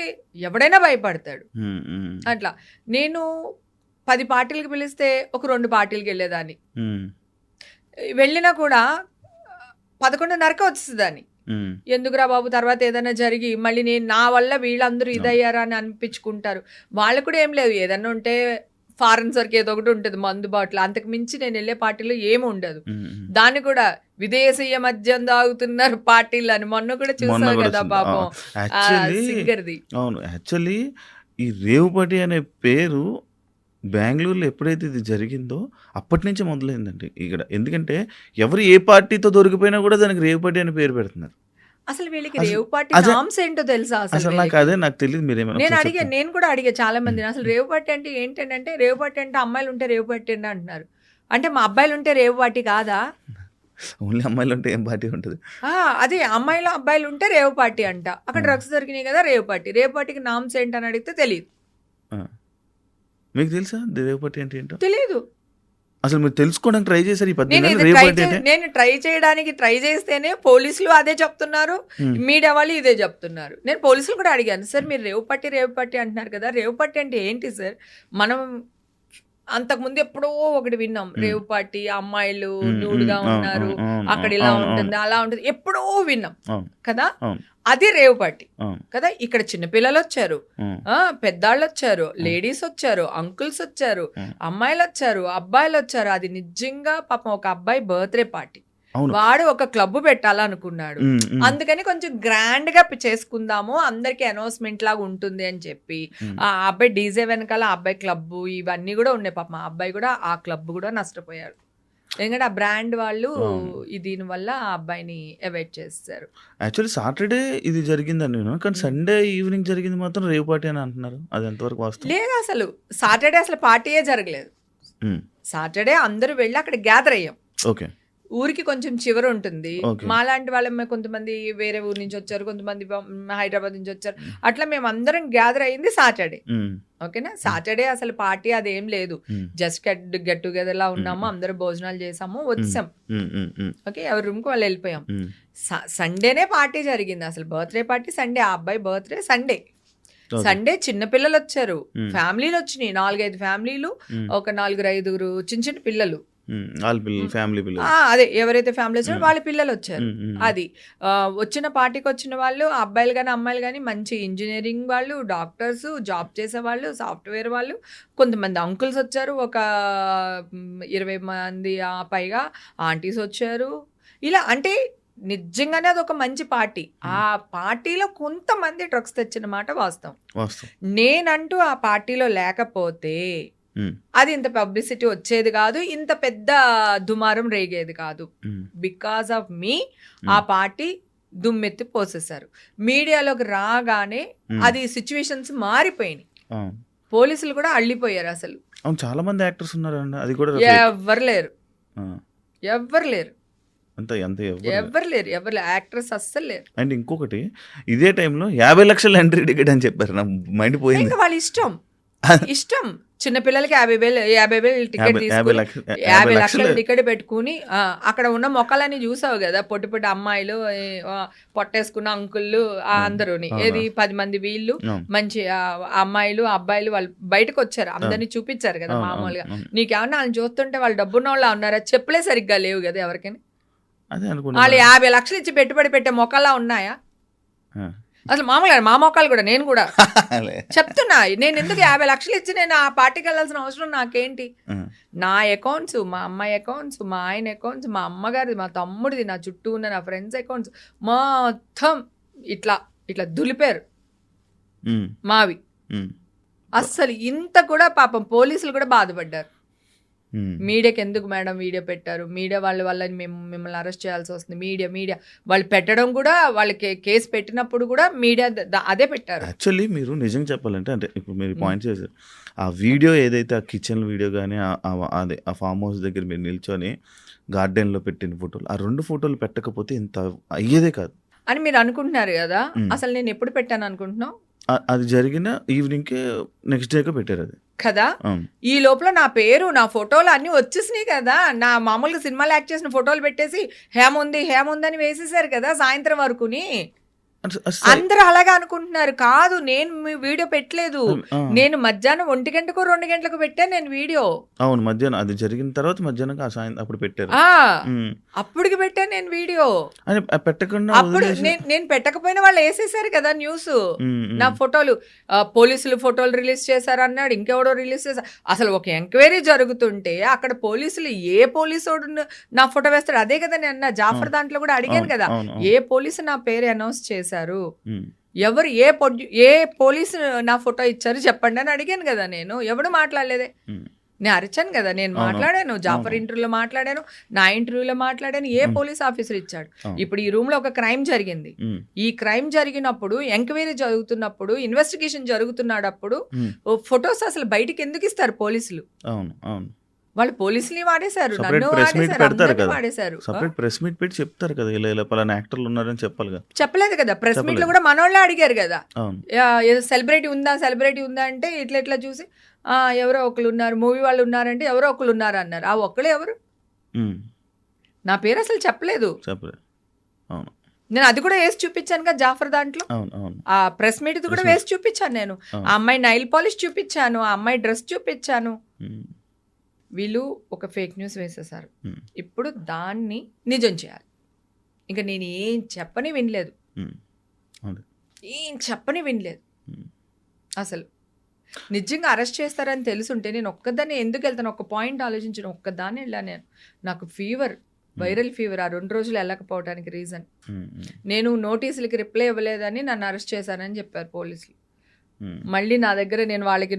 ఎవడైనా భయపడతాడు అట్లా. నేను 10 పార్టీలకు పిలిస్తే ఒక 2 పార్టీలకు వెళ్ళేదాన్ని, వెళ్ళినా కూడా 11:30కి వచ్చేదాన్ని. ఎందుకురా బాబు తర్వాత ఏదైనా జరిగి మళ్ళీ నా వల్ల వీళ్ళందరూ ఇదయ్యారా అని అనిపించుకుంటారు. వాళ్ళు కూడా ఏం లేదు, ఏదన్నా ఉంటే ఫారెన్ సరికి ఏదో ఒకటి ఉంటుంది మందు బాటిల్, అంతకు మించి నేను వెళ్ళే పార్టీలో ఏమి ఉండదు. దాన్ని కూడా విదేశీయ మద్యం తాగుతున్నారు పార్టీలు అని మొన్న కూడా చూసారు కదా పాపం సింగర్ది. అవును, యాక్చువల్లీ ఈ రేవుపాటి అనే పేరు బెంగళూరులో ఎప్పుడైతే ఇది జరిగిందో అప్పటి నుంచి మొదలైందండి ఇక్కడ. ఎందుకంటే ఎవరు ఏ పార్టీతో దొరికిపోయినా కూడా దానికి రేవుపాటి అనే పేరు పెడుతున్నారు. అసలు వీళ్ళకి రేవుపాటి నామ్స్ ఏంటో తెలుసా? అసలు నాకు అదే నాకు తెలియదు. మీరేమైనా నేను కూడా అడిగా చాలా మందిని, అసలు రేవుపాటి అంటే ఏంటంటే, రేవుపాటి అంటే అమ్మాయిలు ఉంటే రేవుపాటి అంటున్నారు. అంటే మా అబ్బాయిలు ఉంటే రేవుపాటి కాదా? ఓన్లీ అమ్మాయిలు ఉంటే ఏం పార్టీ ఉంటుంది? అదే అమ్మాయిలు అబ్బాయిలు ఉంటే రేవుపాటి అంట. అక్కడ డ్రగ్స్ దొరికినాయి కదా రేవుపాటికి నామ్స్ ఏంటని అడిగితే తెలియదు. మీకు తెలుసా రేవుపాటి అంటే ఏంటో? తెలీదు. అసలు మీరు తెలుసుకోవడానికి ట్రై చేశారు ఈ 10 నేను ట్రై చేస్తేనే పోలీసులు అదే చెప్తున్నారు, మీడియా వాళ్ళు ఇదే చెప్తున్నారు. నేను పోలీసులు కూడా అడిగాను, సార్ మీరు రేవుపట్టి అంటున్నారు కదా, రేవుపట్టి అంటే ఏంటి సార్? మనం అంతకుముందు ఎప్పుడో ఒకటి విన్నాం, రేవ్ పార్టీ, అమ్మాయిలు న్యూడ్గా ఉన్నారు, అవును, అక్కడ ఇలా అవును, ఉంటుంది అలా ఉంటుంది, ఎప్పుడో విన్నాం అవును, కదా. అవును, అది రేవ్ పార్టీ అవును, కదా. ఇక్కడ చిన్నపిల్లలు వచ్చారు, అవును, పెద్దాళ్ళు వచ్చారు, లేడీస్ వచ్చారు, అంకుల్స్ వచ్చారు, అమ్మాయిలు వచ్చారు, అబ్బాయిలు వచ్చారు. అది నిజంగా పాపం ఒక అబ్బాయి బర్త్డే పార్టీ. అవును. వాడు ఒక క్లబ్ పెట్టాలనుకున్నాడు, అందుకని కొంచెం గ్రాండ్ గా చేసుకుందాము, అందరికి అనౌన్స్మెంట్ లాగా ఉంటుంది అని చెప్పి ఆ అబ్బాయి డీజే వెనకాల ఆ అబ్బాయి క్లబ్ ఇవన్నీ కూడా ఉన్నాయి. పాపం ఆ అబ్బాయి కూడా ఆ క్లబ్ కూడా నష్టపోయాడు, ఎందుకంటే ఆ బ్రాండ్ వాళ్ళు దీని వల్ల ఆ అబ్బాయిని అవాయిడ్ చేస్తారు. యాక్చువల్లీ సాటర్డే ఇది జరిగిందని నేను, కానీ సండే ఈవినింగ్ జరిగింది మాత్రం రేవ్ పార్టీ అని అంటున్నారు. అది ఎంతవరకు వాస్తవం? లేదు, అసలు సాటర్డే అసలు పార్టీయే జరగలేదు. సాటర్డే అందరూ వెళ్ళి అక్కడ గ్యాదర్ అయ్యాం. ఓకే. ఊరికి కొంచెం చివర ఉంటుంది, మాలాంటి వాళ్ళ కొంతమంది వేరే ఊరు నుంచి వచ్చారు, కొంతమంది హైదరాబాద్ నుంచి వచ్చారు, అట్లా మేము అందరం గ్యాదర్ అయ్యింది సాటర్డే. ఓకేనా, సాటర్డే అసలు పార్టీ అదేం లేదు, జస్ట్ గెట్ టుగెదర్ లా ఉన్నాము, అందరూ భోజనాలు చేసాము, వచ్చాం. ఓకే, ఎవరి రూమ్ కి వాళ్ళు వెళ్ళిపోయాం. సండేనే పార్టీ జరిగింది, అసలు బర్త్డే పార్టీ సండే, ఆ అబ్బాయి బర్త్డే సండే. సండే చిన్నపిల్లలు వచ్చారు, ఫ్యామిలీలు వచ్చినాయి, 4-5 ఫ్యామిలీలు, ఒక 4-5 చిన్న చిన్న పిల్లలు, అదే ఎవరైతే ఫ్యామిలీ వచ్చారో వాళ్ళ పిల్లలు వచ్చారు. అది వచ్చిన పార్టీకి వచ్చిన వాళ్ళు అబ్బాయిలు కానీ అమ్మాయిలు కానీ మంచి ఇంజనీరింగ్ వాళ్ళు, డాక్టర్స్, జాబ్ చేసే వాళ్ళు, సాఫ్ట్వేర్ వాళ్ళు, కొంతమంది అంకుల్స్ వచ్చారు, ఒక 20 మంది పైగా ఆంటీస్ వచ్చారు. ఇలా అంటే నిజంగానే అది ఒక మంచి పార్టీ. ఆ పార్టీలో కొంతమంది డ్రగ్స్ తెచ్చిన మాట వాస్తవం. నేనంటూ ఆ పార్టీలో లేకపోతే అది ఇంత పబ్లిసిటీ వచ్చేది కాదు, ఇంత పెద్ద దుమారం రేగేది కాదు. బికాస్ ఆఫ్ మీ ఆ పార్టీ దుమ్మెత్తి పోసేశారు. మీడియాలోకి రాగానే అది సిచ్యువేషన్స్ మారిపోయినాయి, పోలీసులు కూడా అల్లిపోయారు. అసలు చాలా మంది యాక్టర్స్ ఉన్నారు, అది కూడా ఎవ్వరు లేరు, ఎవ్వరు లేరు, ఎవరు లేరు, యాక్టర్స్ అస్సలు లేరు. అండ్ ఇంకొకటి, ఇదే టైంలో 50 లక్షల ఎంట్రీ టికెట్ అని చెప్పారు, నా మైండ్ పోయింది. ఇంకా వాళ్ళ ఇష్టం చిన్నపిల్లలకి 50,000 టికెట్ తీసుకుని 50 లక్షల టికెట్ పెట్టుకుని అక్కడ ఉన్న మొక్కలని చూసావు కదా, పొట్టి పొట్టి అమ్మాయిలు, పొట్టేసుకున్న అంకుళ్ళు, అందరూని ఏది 10 మంది వీళ్ళు, మంచి అమ్మాయిలు అబ్బాయిలు వాళ్ళు బయటకు వచ్చారు, అందరినీ చూపించారు కదా. మామూలుగా నీకేమన్నా వాళ్ళని చూస్తుంటే వాళ్ళు డబ్బున్న వాళ్ళ ఉన్నారా, చెప్పులే సరిగ్గా లేవు కదా ఎవరికైనా. వాళ్ళు 50 లక్షలు ఇచ్చి పెట్టుబడి పెట్టే మొక్కలా ఉన్నాయా? అసలు మామూలుగా మా మొక్కలు కూడా, నేను కూడా చెప్తున్నా, నేను ఎందుకు 50 లక్షలు ఇచ్చి నేను ఆ పార్టీకి వెళ్ళాల్సిన అవసరం నాకేంటి? నా అకౌంట్స్, మా అమ్మాయి అకౌంట్స్, మా ఆయన అకౌంట్స్, మా అమ్మగారిది, మా తమ్ముడిది, నా చుట్టూ ఉన్న నా ఫ్రెండ్స్ అకౌంట్స్ మొత్తం ఇట్లా ఇట్లా దులిపారు మావి. అస్సలు ఇంత కూడా పాపం పోలీసులు కూడా బాధపడ్డారు. మీడియాకి ఎందుకు మేడం వీడియో పెట్టారు, మీడియా వాళ్ళ వల్ల మేము మిమ్మల్ని అరెస్ట్ చేయాల్సి వస్తుంది, మీడియా వాళ్ళు పెట్టడం కూడా, వాళ్ళకి కేసు పెట్టినప్పుడు కూడా మీడియా అదే పెట్టారు. యాక్చువల్లీ మీరు నిజంగా చెప్పాలంటే, అంటే ఇప్పుడు మీరు పాయింట్ చేశారు, ఆ వీడియో ఏదైతే ఆ కిచెన్ వీడియో కానీ అదే ఆ ఫామ్ హౌస్ దగ్గర మీరు నిల్చొని గార్డెన్లో పెట్టిన ఫోటోలు, ఆ 2 ఫోటోలు పెట్టకపోతే ఇంత అయ్యేదే కాదు అని మీరు అనుకుంటున్నారు కదా. అసలు నేను ఎప్పుడు పెట్టాను అనుకుంటున్నావు? అది జరిగిన ఈవినింగ్కి నెక్స్ట్ డేగా పెట్టారు అది కదా. ఈ లోపల నా పేరు, నా ఫోటోలు అన్ని వచ్చేసినాయి కదా. నా మామూలుగా సినిమాలో యాక్ట్ చేసిన ఫోటోలు పెట్టేసి హేముంది అని వేసేసారు కదా సాయంత్రం వరకుని. అందరూ అలాగే అనుకుంటున్నారు. కాదు, నేను మీ వీడియో పెట్టలేదు, నేను మధ్యాహ్నం 1 గంటకు 2 గంటలకు పెట్టాను నేను వీడియో. అవును, మధ్యాహ్నం అది జరిగిన తర్వాత మధ్యాహ్నం అప్పుడు పెట్టారు, అప్పటికి పెట్టాను నేను వీడియో. పెట్టకుండా అప్పుడు నేను పెట్టకపోయినా వాళ్ళు వేసేసారు కదా న్యూస్. నా ఫోటోలు పోలీసులు ఫోటోలు రిలీజ్ చేశారు అన్నాడు, ఇంకెవడో రిలీజ్ చేశారు. అసలు ఒక ఎంక్వైరీ జరుగుతుంటే అక్కడ పోలీసులు ఏ పోలీసు నా ఫోటో వేస్తాడు? అదే కదా నేను జాఫర్ దాంట్లో కూడా అడిగాను కదా, ఏ పోలీసు నా పేరు అనౌన్స్ చేశారు, ఎవరు ఏ పోలీసు నా ఫోటో ఇచ్చారు చెప్పండి అని అడిగాను కదా. నేను ఎవడు మాట్లాడలేదే, నేను అరిచాను కదా, నేను మాట్లాడాను, జాఫర్ ఇంటర్వ్యూలో మాట్లాడాను, నా ఇంటర్వ్యూలో మాట్లాడాను, ఏ పోలీస్ ఆఫీసర్ ఇచ్చాడు. ఇప్పుడు ఈ రూమ్ లో ఒక క్రైమ్ జరిగింది, ఈ క్రైమ్ జరిగినప్పుడు ఎంక్వైరీ జరుగుతున్నప్పుడు ఇన్వెస్టిగేషన్ జరుగుతున్నప్పుడు ఫొటోస్ అసలు బయటికి ఎందుకు ఇస్తారు పోలీసులు? వాళ్ళు పోలీసుని వాడేశారు, నన్ను వాడేశారు. సపరేట్ ప్రెస్ మీట్ పెట్టి చెప్తారు కదా, ఇలా పలానా యాక్టర్లు ఉన్నారని చెప్పాలి కదా. చెప్పలేదు కదా, ప్రెస్ మీట్ లో కూడా మనోళ్ళే అడిగారు కదా, సెలబ్రిటీ ఉందా అంటే ఇట్లా చూసి ఎవరో ఒకరు ఉన్నారు, మూవీ వాళ్ళు ఉన్నారంటే ఎవరో ఒకరు ఉన్నారు అన్నారు. ఆ ఒక్కళ్ళు ఎవరు? నా పేరు అసలు చెప్పలేదు. నేను అది కూడా వేసి చూపించాను కదా జాఫర్ దాంట్లో, ఆ ప్రెస్ మీట్ కూడా వేసి చూపించాను నేను. ఆ అమ్మాయి నైల్ పాలిష్ చూపించాను, ఆ అమ్మాయి డ్రెస్ చూపించాను. వీళ్ళు ఒక ఫేక్ న్యూస్ వేసేసారు. ఉమ్, ఇప్పుడు దాన్ని నిజం చేయాలి. ఇంకా నేను ఏం చెప్పని వినలేదు, ఉమ్, అవును. ఏం చెప్పని వినలేదు ఉమ్, అసలు. నిజంగా అరెస్ట్ చేస్తారని తెలుసుంటే నేను ఒక్కదాన్ని ఎందుకు వెళ్తాను? ఒక పాయింట్ ఆలోచించిన ఒక్కదాన్ని వెళ్ళాను నేను. నాకు ఫీవర్, వైరల్ ఫీవర్, ఆ 2 రోజులు వెళ్ళకపోవడానికి రీజన్ ఉమ్, ఉమ్, నేను నోటీసులకి రిప్లై ఇవ్వలేదని నన్ను అరెస్ట్ చేశానని చెప్పారు పోలీసులు. ఉమ్, మళ్ళీ నా దగ్గర నేను వాళ్ళకి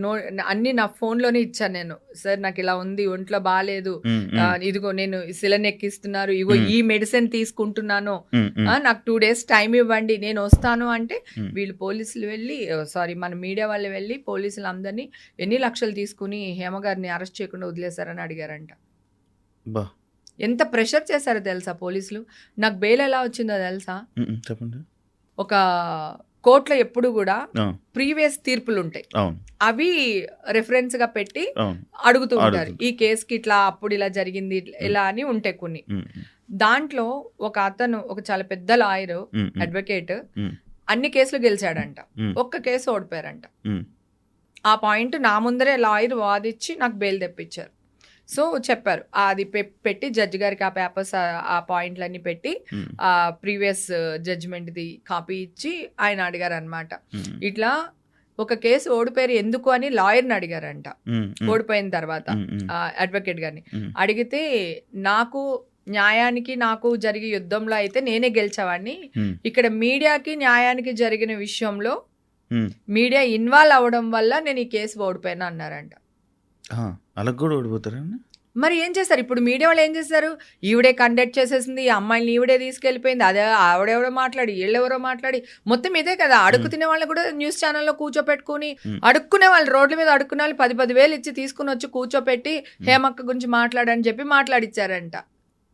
అన్ని నా ఫోన్లోనే ఇచ్చాను నేను. సార్ నాకు ఇలా ఉంది, ఒంట్లో బాగాలేదు, ఉమ్, ఇదిగో నేను సిలన్ ఎక్కిస్తున్నారు, ఇగో ఈ మెడిసిన్ తీసుకుంటున్నాను, ఉమ్, ఉమ్, నాకు 2 days టైం ఇవ్వండి నేను వస్తాను అంటే Hmm. వీళ్ళు పోలీసులు వెళ్ళి, సారీ మన మీడియా వాళ్ళు వెళ్ళి పోలీసులు అందరినీ ఎన్ని లక్షలు తీసుకుని హేమ గారిని అరెస్ట్ చేయకుండా వదిలేశారని అడిగారంట. బా ఎంత ప్రెషర్ చేశారో తెలుసా పోలీసులు. నాకు బెయిల్ ఎలా వచ్చిందో తెలుసా? ఉమ్, ఉమ్, చెప్పండి. ఒక కోర్టులో ఎప్పుడు కూడా ఆ, ప్రీవియస్ తీర్పులు ఉంటాయి, అవును అవి రెఫరెన్స్ గా పెట్టి అవును. అడుగుతూ ఉంటారు. అడుగుతుంది. ఈ కేసుకి ఇట్లా అప్పుడు ఇలా జరిగింది ఇలా అని ఉంటాయి కొన్ని. ఉమ్, ఉమ్, దాంట్లో ఒక అతను, ఒక చాలా పెద్ద లాయర్, ఉమ్, ఉమ్, అడ్వకేట్, ఉమ్, అన్ని కేసులు గెలిచాడంట, ఉమ్, ఒక్క కేసు ఓడిపోయారంట. ఉమ్, ఆ పాయింట్ నా ముందరే లాయర్ వాదిచ్చి నాకు బెయిల్ తెప్పించారు. సో చెప్పారు, అది పెట్టి జడ్జి గారికి ఆ పేపర్స్, ఆ పాయింట్లన్నీ పెట్టి ఉమ్, ఆ ప్రీవియస్ జడ్జిమెంట్ది కాపీ ఇచ్చి ఆయన అడిగారు అనమాట. ఉమ్, ఇట్లా ఒక కేసు ఓడిపోయారు ఎందుకు అని లాయర్ని అడిగారంట ఉమ్, ఉమ్, ఓడిపోయిన తర్వాత, ఉమ్, ఉమ్, అడ్వకేట్ గారిని ఉమ్, అడిగితే, నాకు న్యాయానికి నాకు జరిగే యుద్ధంలో అయితే నేనే గెలిచేవాడిని, ఉమ్, ఇక్కడ మీడియాకి న్యాయానికి జరిగిన విషయంలో ఉమ్. మీడియా ఇన్వాల్వ్ అవ్వడం వల్ల నేను ఈ కేసు ఓడిపోయినా అన్నారంట. ఆ, అలా కూడా ఓడిపోతారండి. మరి ఏం చేస్తారు ఇప్పుడు మీడియా వాళ్ళు? ఏం చేస్తారు? ఈవిడే కండక్ట్ చేసేసింది, ఈ అమ్మాయిని ఈవిడే తీసుకెళ్ళిపోయింది, అదే ఆవిడెవరో మాట్లాడి వీళ్ళెవరో మాట్లాడి, మొత్తం ఇదే కదా. అడుగు తినే వాళ్ళని కూడా న్యూస్ ఛానల్లో కూర్చోపెట్టుకుని, అడుక్కునే వాళ్ళు, రోడ్ల మీద అడుక్కునే వాళ్ళు 10,000 ఇచ్చి తీసుకుని వచ్చి కూర్చోపెట్టి హేమక్క గురించి మాట్లాడని చెప్పి మాట్లాడిచ్చారంట.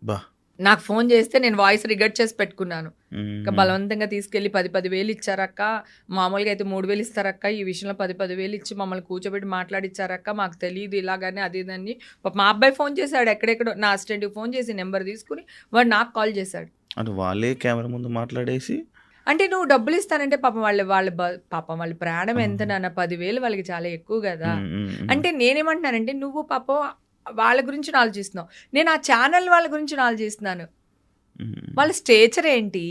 బా నాకు ఫోన్ చేస్తే నేను వాయిస్ రికార్డ్ చేసి పెట్టుకున్నాను. ఉమ్, ఇంకా బలవంతంగా తీసుకెళ్లి 10,000 ఇచ్చారక్క, మామూలుగా అయితే 3,000 ఇస్తారక్క, ఈ విషయంలో 10,000 ఇచ్చి మమ్మల్ని కూర్చోబెట్టి మాట్లాడిచ్చారక్క, మాకు తెలియదు ఇలాగని అది ఇదని. మా అబ్బాయి ఫోన్ చేశాడు, ఎక్కడెక్కడో నా అసిస్టెంట్కి ఫోన్ చేసి నెంబర్ తీసుకుని వాడు నాకు కాల్ చేశాడు. అంటే వాళ్ళే కెమెరా ముందు మాట్లాడేసి, అంటే నువ్వు డబ్బులు ఇస్తానంటే పాపం పాపం వాళ్ళ ప్రాణం ఎంత నాన్న, 10,000 వాళ్ళకి చాలా ఎక్కువ కదా. ఉమ్, ఉమ్, ఉమ్, అంటే నేనేమంటున్నానంటే, నువ్వు పాపం వాళ్ళ గురించి ఆలోచిస్తున్నావు, నేను ఆ ఛానల్ వాళ్ళ గురించి ఆలోచిస్తున్నాను. ఉమ్, వాళ్ళ స్టేచర్ ఏంటి,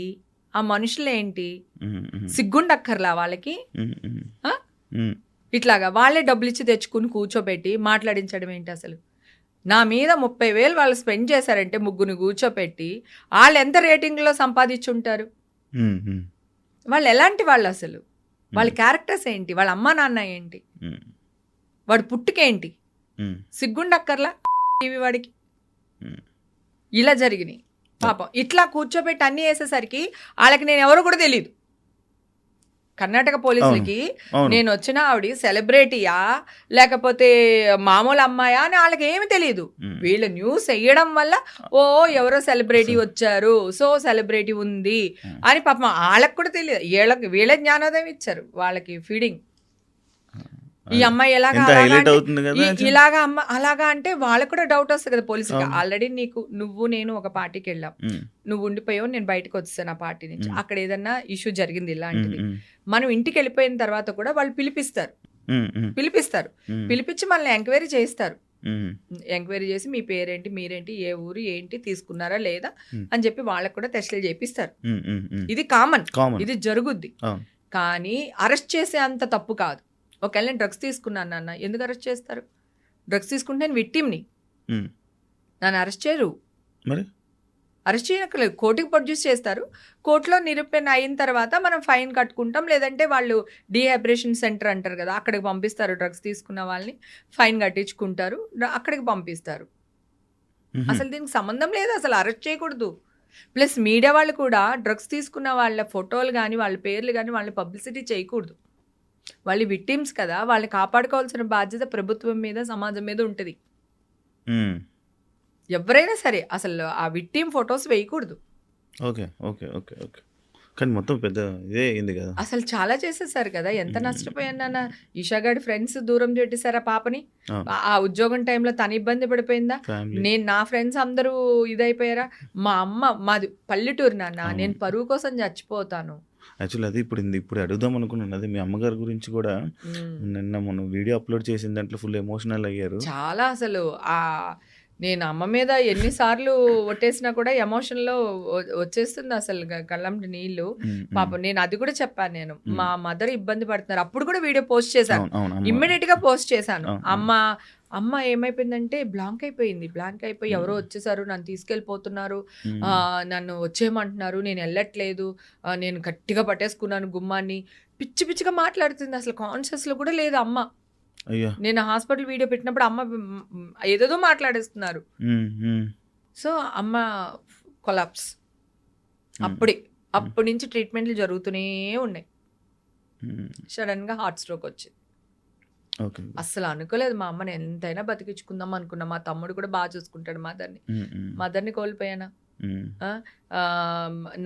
ఆ మనుషులు ఏంటి, ఉమ్, ఉమ్, సిగ్గుండక్కర్లా వాళ్ళకి? ఉమ్, ఉమ్, ఆ? ఉమ్, ఇట్లాగా వాళ్ళే డబ్బులు ఇచ్చి తెచ్చుకుని కూర్చోబెట్టి మాట్లాడించడం ఏంటి అసలు? నా మీద 30,000 వాళ్ళు స్పెండ్ చేశారంటే ముగ్గురిని కూర్చోపెట్టి, వాళ్ళు ఎంత రేటింగ్లో సంపాదించుంటారు? ఉమ్, ఉమ్, వాళ్ళు ఎలాంటి వాళ్ళు అసలు? వాళ్ళ క్యారెక్టర్స్ ఏంటి, వాళ్ళ అమ్మా నాన్న ఏంటి, ఉమ్, వాడు పుట్టుకేంటి? ఉమ్, సిగ్గుండక్కర్లా టీవీ వాడికి? ఉమ్. ఇలా జరిగినాయి పాపం. ఇట్లా కూర్చోబెట్టి అన్నీ వేసేసరికి వాళ్ళకి నేను ఎవరో కూడా తెలియదు. కర్ణాటక పోలీసులకి అవును. నేను వచ్చిన ఆవిడ సెలబ్రిటీయా లేకపోతే మామూలు అమ్మాయా అని వాళ్ళకి ఏమి తెలియదు. వీళ్ళు న్యూస్ వేయడం వల్ల ఓ ఎవరో సెలబ్రిటీ వచ్చారు, సో సెలబ్రిటీ ఉంది అని పాపం వాళ్ళకి కూడా తెలియదు. వీళ్ళ జ్ఞానోదయం ఇచ్చారు వాళ్ళకి ఫీడింగ్. ఈ అమ్మాయి ఎలాగా ఇలాగా అమ్మ అలాగా అంటే వాళ్ళకు కూడా డౌట్ వస్తుంది కదా పోలీసులకి. ఆల్రెడీ నువ్వు నేను ఒక పార్టీకి వెళ్ళాం, నువ్వు ఉండిపోయావు, నేను బయటకు వచ్చేసాను ఆ పార్టీ నుంచి. అక్కడ ఏదన్నా ఇష్యూ జరిగింది ఇలాంటిది, మనం ఇంటికి వెళ్ళిపోయిన తర్వాత కూడా వాళ్ళు పిలిపిస్తారు, పిలిపించి మనల్ని ఎంక్వైరీ చేస్తారు. ఎంక్వైరీ చేసి మీ పేరేంటి, మీరేంటి, ఏ ఊరు, ఏంటి, తీసుకున్నారా లేదా అని చెప్పి వాళ్ళకు కూడా టెస్టులు చేపిస్తారు. ఇది కామన్, ఇది జరుగుద్ది. కానీ అరెస్ట్ చేసే అంత తప్పు కాదు. ఒకవేళ నేను డ్రగ్స్ తీసుకున్నాను నాన్న, ఎందుకు అరెస్ట్ చేస్తారు? డ్రగ్స్ తీసుకుంటే నేను విక్టిమ్ని, నన్ను అరెస్ట్ చేయరు. మరి అరెస్ట్ చేయనక్కర్లేదు, కోర్టుకి ప్రొడ్యూస్ చేస్తారు. కోర్టులో నిరూపణ అయిన తర్వాత మనం ఫైన్ కట్టుకుంటాం, లేదంటే వాళ్ళు డీహైబ్రేషన్ సెంటర్ అంటారు కదా, అక్కడికి పంపిస్తారు. డ్రగ్స్ తీసుకున్న వాళ్ళని ఫైన్ కట్టించుకుంటారు, అక్కడికి పంపిస్తారు. అసలు దీనికి సంబంధం లేదు, అసలు అరెస్ట్ చేయకూడదు. ప్లస్ మీడియా వాళ్ళు కూడా డ్రగ్స్ తీసుకున్న వాళ్ళ ఫోటోలు కానీ వాళ్ళ పేర్లు కానీ వాళ్ళని పబ్లిసిటీ చేయకూడదు. వాళ్ళు విక్టిమ్స్ కదా, వాళ్ళని కాపాడుకోవాల్సిన బాధ్యత ప్రభుత్వం మీద, సమాజం మీద ఉంటుంది. ఎవరైనా సరే అసలు ఆ విక్టిమ్ ఫొటోస్ వేయకూడదు. ఓకే ఓకే ఓకే ఓకే కానీ మొత్తం పెద్ద ఇదే అయింది కదా. అసలు చాలా చేసేసారు కదా, ఎంత నష్టపోయాను నాన్న. ఈషాగాడి ఫ్రెండ్స్ దూరం పెట్టేశారా పాపని. ఆ ఉద్యోగం టైంలో తను ఇబ్బంది పడిపోయిందా, నేను నా ఫ్రెండ్స్ అందరూ ఇదైపోయారా. మా అమ్మ, మాది పల్లెటూరు నాన్న, నేను పరువు కోసం చచ్చిపోతాను. యాక్చువల్లీ అది ఇప్పుడు అడుగుదాం అనుకున్నాను. అది మీ అమ్మగారి గురించి కూడా నిన్న మనం వీడియో అప్లోడ్ చేసిన దాంట్లో ఫుల్ ఎమోషనల్ అయ్యారు. చాలా అసలు నేను అమ్మ మీద ఎన్నిసార్లు ఒట్టేసినా కూడా ఎమోషన్‌లో వచ్చేస్తుంది అసలు కళ్ళంటి నీళ్ళు. పాపం నేను అది కూడా చెప్పాను నేను. మా మదర్ ఇబ్బంది పడుతున్నారు. అప్పుడు కూడా వీడియో పోస్ట్ చేశాను. ఇమ్మీడియేట్‌గా పోస్ట్ చేశాను. అమ్మ ఏమైపోయిందంటే బ్లాంక్ అయిపోయి ఎవరో వచ్చేసారు, నన్ను తీసుకెళ్ళిపోతున్నారు, నన్ను వచ్చేయమంటున్నారు, నేను వెళ్ళట్లేదు, నేను గట్టిగా పట్టేసుకున్నాను గుమ్మాన్ని, పిచ్చి పిచ్చిగా మాట్లాడుతుంది. అసలు కాన్షియస్‌లో కూడా లేదు అమ్మ. అయ్యో! నేను హాస్పిటల్ వీడియో పెట్టినప్పుడు అమ్మ ఏదేదో మాట్లాడేస్తున్నారు. సో అమ్మ కొలాప్స్. అప్పటి నుంచి ట్రీట్మెంట్లు జరుగుతూనే ఉన్నాయి. సడన్గా హార్ట్ స్ట్రోక్ వచ్చింది. అస్సలు అనుకోలేదు. మా అమ్మని ఎంతైనా బతికించుకుందాం అనుకున్నా. మా తమ్ముడు కూడా బాగా చూసుకుంటాడు మదర్ని కోల్పోయానా.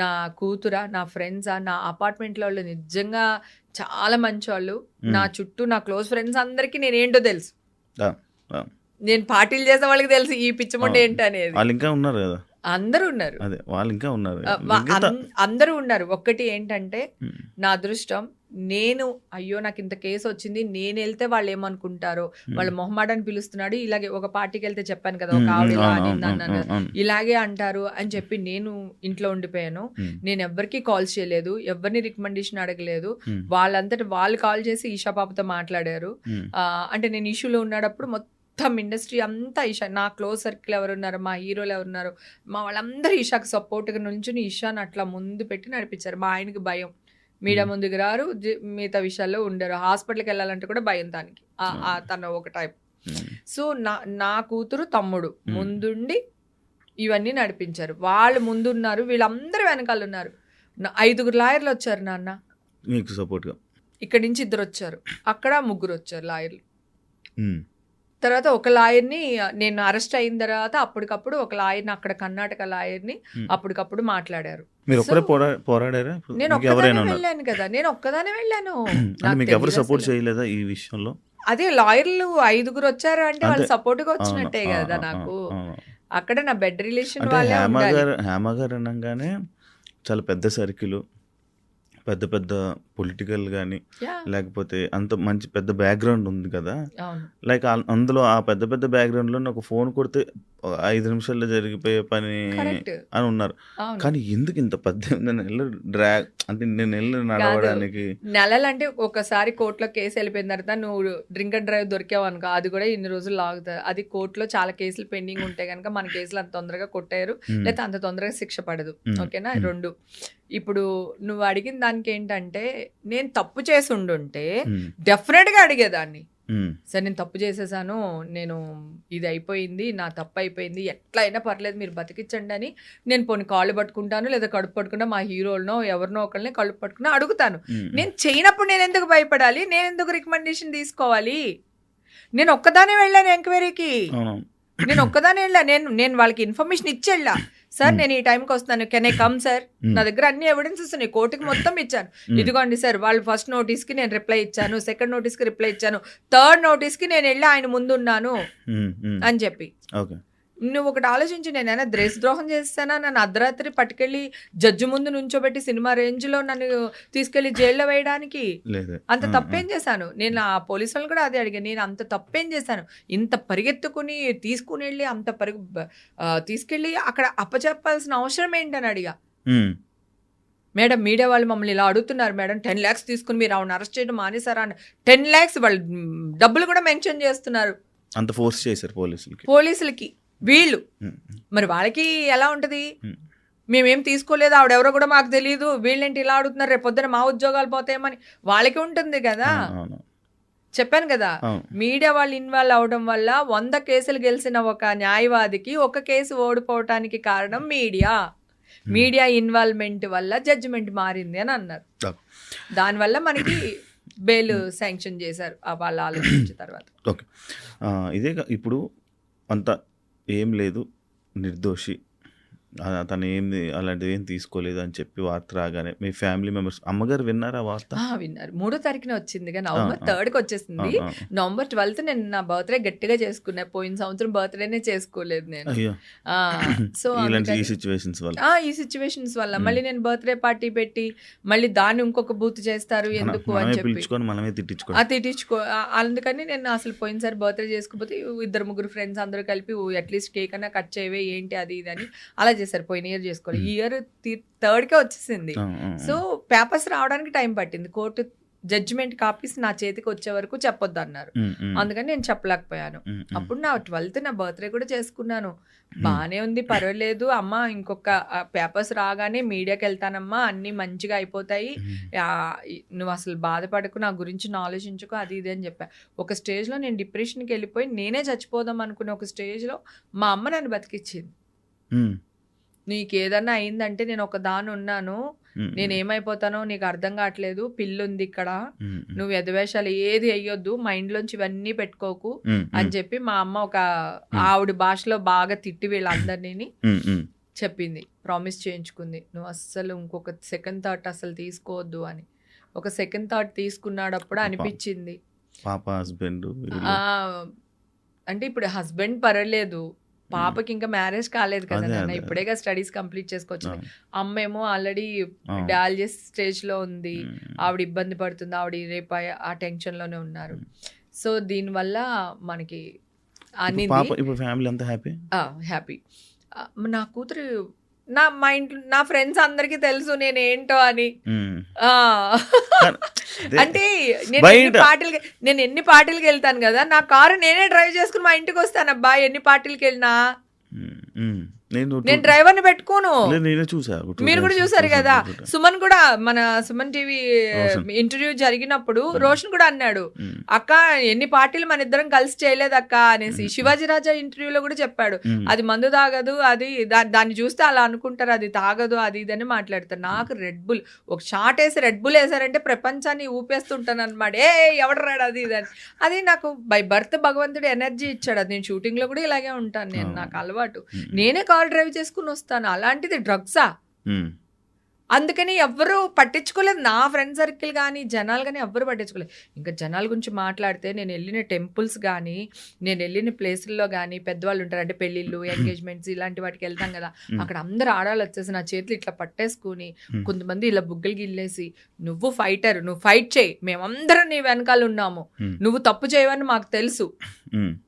నా కూతురా, నా ఫ్రెండ్సా, నా అపార్ట్మెంట్లో వాళ్ళు నిజంగా చాలా మంచి వాళ్ళు. నా చుట్టూ నా క్లోజ్ ఫ్రెండ్స్ అందరికీ నేనేంటో తెలుసు. నేను పార్టీలు చేసే వాళ్ళకి తెలుసు ఈ పిచ్చముండ ఏంటనేది. వాళ్ళు ఇంకా ఉన్నారు కదా, అందరూ ఉన్నారు. అదే వాళ్ళు ఇంకా ఉన్నారు, అందరూ ఉన్నారు. ఒక్కటి ఏంటంటే నా అదృష్టం, నేను అయ్యో నాకు ఇంత కేసు వచ్చింది, నేను వెళ్తే వాళ్ళు ఏమనుకుంటారో, వాళ్ళ మొహమాటని పిలుస్తున్నాడు, ఇలాగే ఒక పార్టీకి వెళ్తే చెప్పాను కదా ఒక ఆవిడ ఇలాగే అంటారు అని చెప్పి నేను ఇంట్లో ఉండిపోయాను. నేను ఎవరికి కాల్ చేయలేదు, ఎవరిని రికమెండేషన్ అడగలేదు. వాళ్ళంతటి వాళ్ళు కాల్ చేసి ఈషా పాపతో మాట్లాడారు. అంటే నేను ఇష్యూలో ఉన్నప్పుడు మొత్తం ఇండస్ట్రీ అంతా ఈషా, నా క్లోజ్ సర్కిల్ ఎవరున్నారు, మా హీరోలు ఎవరున్నారు, మా వాళ్ళందరూ ఈషాకి సపోర్ట్గా నుంచుని ఈషాని అట్లా ముందు పెట్టి నడిపించారు. మా ఆయనకి భయం, మీడియా ముందుకు రారు, మిగతా విషయాల్లో ఉండరు, హాస్పిటల్కి వెళ్ళాలంటే కూడా భయం దానికి, తన ఒక టైప్. సో నా కూతురు తమ్ముడు ముందుండి ఇవన్నీ నడిపించారు. వాళ్ళు ముందున్నారు, వీళ్ళందరూ వెనకాల ఉన్నారు. 5 లాయర్లు వచ్చారు నాన్న మీకు సపోర్ట్గా. ఇక్కడి నుంచి 2 వచ్చారు, అక్కడ 3 వచ్చారు లాయర్లు. తర్వాత ఒక లాయర్ని నేను అరెస్ట్ అయిన తర్వాత అప్పటికప్పుడు ఒక లాయర్ని, అక్కడ కర్ణాటక లాయర్ని అప్పటికప్పుడు మాట్లాడారు. మీరు ఒక్కరే పోరాడారా? నేను ఒక్కదానే వెళ్ళాను కదా, నేను ఒక్కదానే వెళ్ళాను. మీకు ఎవరు సపోర్ట్ చేయలేదా ఈ విషయంలో? అదే లాయర్లు 5 వచ్చారు అంటే వాళ్ళు సపోర్ట్గా వచ్చినట్టే కదా నాకు. అక్కడ నా బెడ్ రిలేషన్ వాళ్ళే ఉండాలి. హేమ గారు అనగానే చాలా పెద్ద సర్కిల్, పెద్ద పెద్ద పొలిటికల్ కానీ లేకపోతే అంత మంచి పెద్ద బ్యాక్గ్రౌండ్ ఉంది కదా. లైక్ అందులో ఆ పెద్ద పెద్ద బ్యాక్గ్రౌండ్లో నాకు ఫోన్ కొడితే 5 నిమిషాల్లో జరిగిపోయే పని అని ఉన్నారు. కానీ ఎందుకు ఇంత 18 నెలలు డ్రాగ్, అంటే నెలలు నడవడానికి? నెలలు అంటే ఒకసారి కోర్టులో కేసు వెళ్ళిపోయిన తర్వాత నువ్వు డ్రింక్ అండ్ డ్రైవ్ దొరికావు అనుకో, అది కూడా ఇన్ని రోజులు లాగుతుంది. అది కోర్టులో చాలా కేసులు పెండింగ్ ఉంటే కనుక మన కేసులు అంత తొందరగా కొట్టారు, లేకపోతే అంత తొందరగా శిక్ష పడదు. ఓకేనా? 2 ఇప్పుడు నువ్వు అడిగిన దానికి ఏంటంటే, నేను తప్పు చేసి ఉండుంటే డెఫినెట్ గా అడిగేదాన్ని. సరే నేను తప్పు చేసేసాను, నేను ఇది అయిపోయింది, నా తప్పు అయిపోయింది, ఎట్లా అయినా పర్లేదు మీరు బతికించండి అని నేను పోనీ కాళ్ళు పట్టుకుంటాను, లేదా కడుపు పట్టుకున్నా మా హీరోలనో ఎవరినో ఒకరిని కడుపు పట్టుకున్నా అడుగుతాను. నేను చేయనప్పుడు నేను ఎందుకు భయపడాలి, నేను ఎందుకు రికమెండేషన్ తీసుకోవాలి? నేను ఒక్కదానే వెళ్ళాను ఎంక్వైరీకి, నేను ఒక్కదానే వెళ్ళా. నేను వాళ్ళకి ఇన్ఫర్మేషన్ ఇచ్చి వెళ్ళా. సార్ నేను ఈ టైంకి వస్తున్నాను, కెన్ ఐ కమ్ సార్? నా దగ్గర అన్ని ఎవిడెన్సెస్ ఉన్నాయి, కోర్టుకి మొత్తం ఇచ్చాను. ఇదిగోండి సార్, వాళ్ళు ఫస్ట్ నోటీస్కి నేను రిప్లై ఇచ్చాను, సెకండ్ నోటీస్కి రిప్లై ఇచ్చాను, థర్డ్ నోటీస్కి నేను వెళ్ళి ఆయన ముందున్నాను అని చెప్పి. నువ్వు ఒకటి ఆలోచించి, నేనైనా దేశద్రోహం చేస్తానా? నన్ను అర్ధరాత్రి పట్టుకెళ్ళి జడ్జి ముందు నుంచోబెట్టి సినిమా రేంజ్లో నన్ను తీసుకెళ్లి జైల్లో వేయడానికి అంత తప్పేం చేశాను? నేను ఆ పోలీసు వాళ్ళు కూడా అదే అడిగాను, నేను అంత తప్పేం చేశాను? ఇంత పరిగెత్తుకుని తీసుకుని వెళ్ళి అంత తీసుకెళ్ళి అక్కడ అప్పచెప్పాల్సిన అవసరం ఏంటని అడిగా. మేడం మీడియా వాళ్ళు మమ్మల్ని ఇలా అడుగుతున్నారు మేడం, 10 lakhs తీసుకుని మీరు ఆవిడ అరెస్ట్ చేయడం మానేసారా అని. 10 lakhs వాళ్ళు డబ్బులు కూడా మెన్షన్ చేస్తున్నారు. అంత ఫోర్స్ చేశారు పోలీసులకి వీళ్ళు. మరి వాళ్ళకి ఎలా ఉంటది? మేమేం తీసుకోలేదు, ఆవిడెవరో కూడా మాకు తెలియదు, వీళ్ళేంటి ఇలా అడుగుతున్నారు, రేపు పొద్దున మా ఉద్యోగాలు పోతాయేమని వాళ్ళకి ఉంటుంది కదా. చెప్పాను కదా, మీడియా వాళ్ళు ఇన్వాల్వ్ అవడం వల్ల 100 కేసులు గెలిచిన ఒక న్యాయవాదికి 1 కేసు ఓడిపోవటానికి కారణం మీడియా ఇన్వాల్వ్మెంట్ వల్ల జడ్జిమెంట్ మారింది అని అన్నారు. దానివల్ల మనకి బెయిల్ శాంక్షన్ చేశారు వాళ్ళు ఆలోచించిన తర్వాత. ఓకే, ఇదే ఇప్పుడు అంత ఏం లేదు, నిర్దోషి, తను ఏంది అలాంటిది ఏం తీసుకోలేదు అని చెప్పి వార్త రాగానే మీ ఫ్యామిలీ మెంబర్స్ అమ్మగారు విన్నారా వార్త? విన్నారు. 3వ తారీఖున వచ్చిందిగా, ఆ! నవంబర్ ఆ! 3కి వచ్చేసింది. ఆ! నవంబర్ 12థ్ నేను నా బర్త్‌డే గట్టిగా చేసుకున్నా. పోయిన సంవత్సరం బర్త్‌డేనే చేసుకోలేదు నేను. అయ్యో! ఆ! సో, ఇలాంటి ఈ అందుకని సిట్యుయేషన్స్ వల్ల. ఈ సిట్యుయేషన్స్ వల్ల మళ్ళీ నేను బర్త్‌డే పార్టీ పెట్టి, మళ్ళీ దాన్ని ఇంకొక బూత్ చేస్తారు ఎందుకు అని మనమే చెప్పి పిలుచుకొని మనమే తిట్టించుకోవడం. అందుకని నేను అసలు పోయినసారి బర్త్‌డే చేసుకోకపోతే 2-3 ఫ్రెండ్స్ అందరూ కలిపి అట్లీస్ట్ కేక్ అన్నా కట్ చేయవే ఏంటి అది ఇది అని అలా చేశారు. పోయిన ఇయర్ చేసుకోవాలి. ఈ ఇయర్ 3కే వచ్చేసింది. ఆ! ఆ! సో పేపర్స్ రావడానికి టైం పట్టింది. కోర్టు జడ్జిమెంట్ కాపీస్ నా చేతికి వచ్చే వరకు చెప్పొద్దు అన్నారు. అందుకని నేను చెప్పలేకపోయాను. అప్పుడు నా 12th నా బర్త్‌డే కూడా చేసుకున్నాను. బానే ఉంది, పర్వాలేదు అమ్మ, ఇంకొక పేపర్స్ రాగానే మీడియాకి వెళ్తానమ్మా, అన్నీ మంచిగా అయిపోతాయి, నువ్వు అసలు బాధపడకు, నా గురించి ఆలోచించుకో, అది ఇది అని చెప్పా. ఒక స్టేజ్లో నేను డిప్రెషన్కి వెళ్ళిపోయి నేనే చచ్చిపోదాం అనుకునే ఒక స్టేజ్లో మా అమ్మ నన్ను బతికిచ్చింది. నీకు ఏదన్నా అయిందంటే నేను ఒక దాని ఉన్నాను, నేను ఏమైపోతానో నీకు అర్థం కావట్లేదు, పిల్లుంది ఇక్కడ, నువ్వు ఎదవేషాలు ఏది అయ్యొద్దు, మైండ్లోంచి ఇవన్నీ పెట్టుకోకు అని చెప్పి మా అమ్మ ఒక ఆవిడ భాషలో బాగా తిట్టి వీళ్ళందరినీ చెప్పింది. ప్రామిస్ చేయించుకుంది, నువ్వు అస్సలు ఇంకొక సెకండ్ థాట్ అసలు తీసుకోవద్దు అని. ఒక సెకండ్ థాట్ తీసుకున్నాడప్పుడు అనిపించింది పాప హస్బెండ్ అంటే ఇప్పుడు హస్బెండ్ పర్వాలేదు, పాపకి ఇంకా మ్యారేజ్ కాలేదు కదా నాన్న, ఇప్పుడేగా స్టడీస్ కంప్లీట్ చేసుకోవచ్చు. అమ్మేమో ఆల్రెడీ డయాలసిస్ స్టేజ్ లో ఉంది, ఆవిడ ఇబ్బంది పడుతుంది, ఆవిడ రేపు ఆ టెన్షన్ లోనే ఉన్నారు. సో దీనివల్ల మనకి ఫ్యామిలీ అంతా హ్యాపీ. నా కూతురు మా ఇంట్లో నా ఫ్రెండ్స్ అందరికి తెలుసు నేను ఏంటో అని. అంటే నేను ఎన్ని పార్టీలకి వెళ్తాను కదా, నా కారు నేనే డ్రైవ్ చేసుకుని మా ఇంటికి వస్తాను అబ్బా, ఎన్ని పార్టీలకి వెళ్ళినా నేను డ్రైవర్ని పెట్టుకోను. మీరు కూడా చూసారు కదా, సుమన్ కూడా మన సుమన్ టీవీ ఇంటర్వ్యూ జరిగినప్పుడు రోషన్ కూడా అన్నాడు, అక్క ఎన్ని పార్టీలు మన ఇద్దరం కలిసి చేయలేదు అక్క అనేసి. శివాజీ రాజా ఇంటర్వ్యూలో కూడా చెప్పాడు, అది మందు తాగదు, అది దాన్ని చూస్తే అలా అనుకుంటారు, అది తాగదు, అది ఇదని మాట్లాడతారు. నాకు రెడ్ బుల్ ఒక షాట్ వేసి రెడ్ బుల్ వేసారంటే ప్రపంచాన్ని ఊపేస్తుంటాను అనమాట. ఎవడరాడు అది ఇదని. అది నాకు బై బర్త్ భగవంతుడు ఎనర్జీ ఇచ్చాడు. అది నేను షూటింగ్ లో కూడా ఇలాగే ఉంటాను, నేను నాకు అలవాటు, నేనే కార్ డ్రైవ్ చేసుకుని వస్తాను. అలాంటిది డ్రగ్సా? అందుకని ఎవ్వరు పట్టించుకోలేదు, నా ఫ్రెండ్ సర్కిల్ కానీ జనాలు కానీ ఎవ్వరు పట్టించుకోలేదు. ఇంకా జనాల గురించి మాట్లాడితే, నేను వెళ్ళిన టెంపుల్స్ కానీ, నేను వెళ్ళిన ప్లేసుల్లో కానీ పెద్దవాళ్ళు ఉంటారు, అంటే పెళ్ళిళ్ళు, ఎంగేజ్మెంట్స్ ఇలాంటి వాటికి వెళ్తాం కదా, అక్కడ అందరు ఆడవాళ్ళు వచ్చేసి నా చేతులు ఇట్లా పట్టేసుకుని, కొంతమంది ఇలా బుగ్గలు గిల్లేసి, నువ్వు ఫైటర్, నువ్వు ఫైట్ చేయి, మేమందరం నీ వెనకాల ఉన్నాము, నువ్వు తప్పు చేయవని మాకు తెలుసు,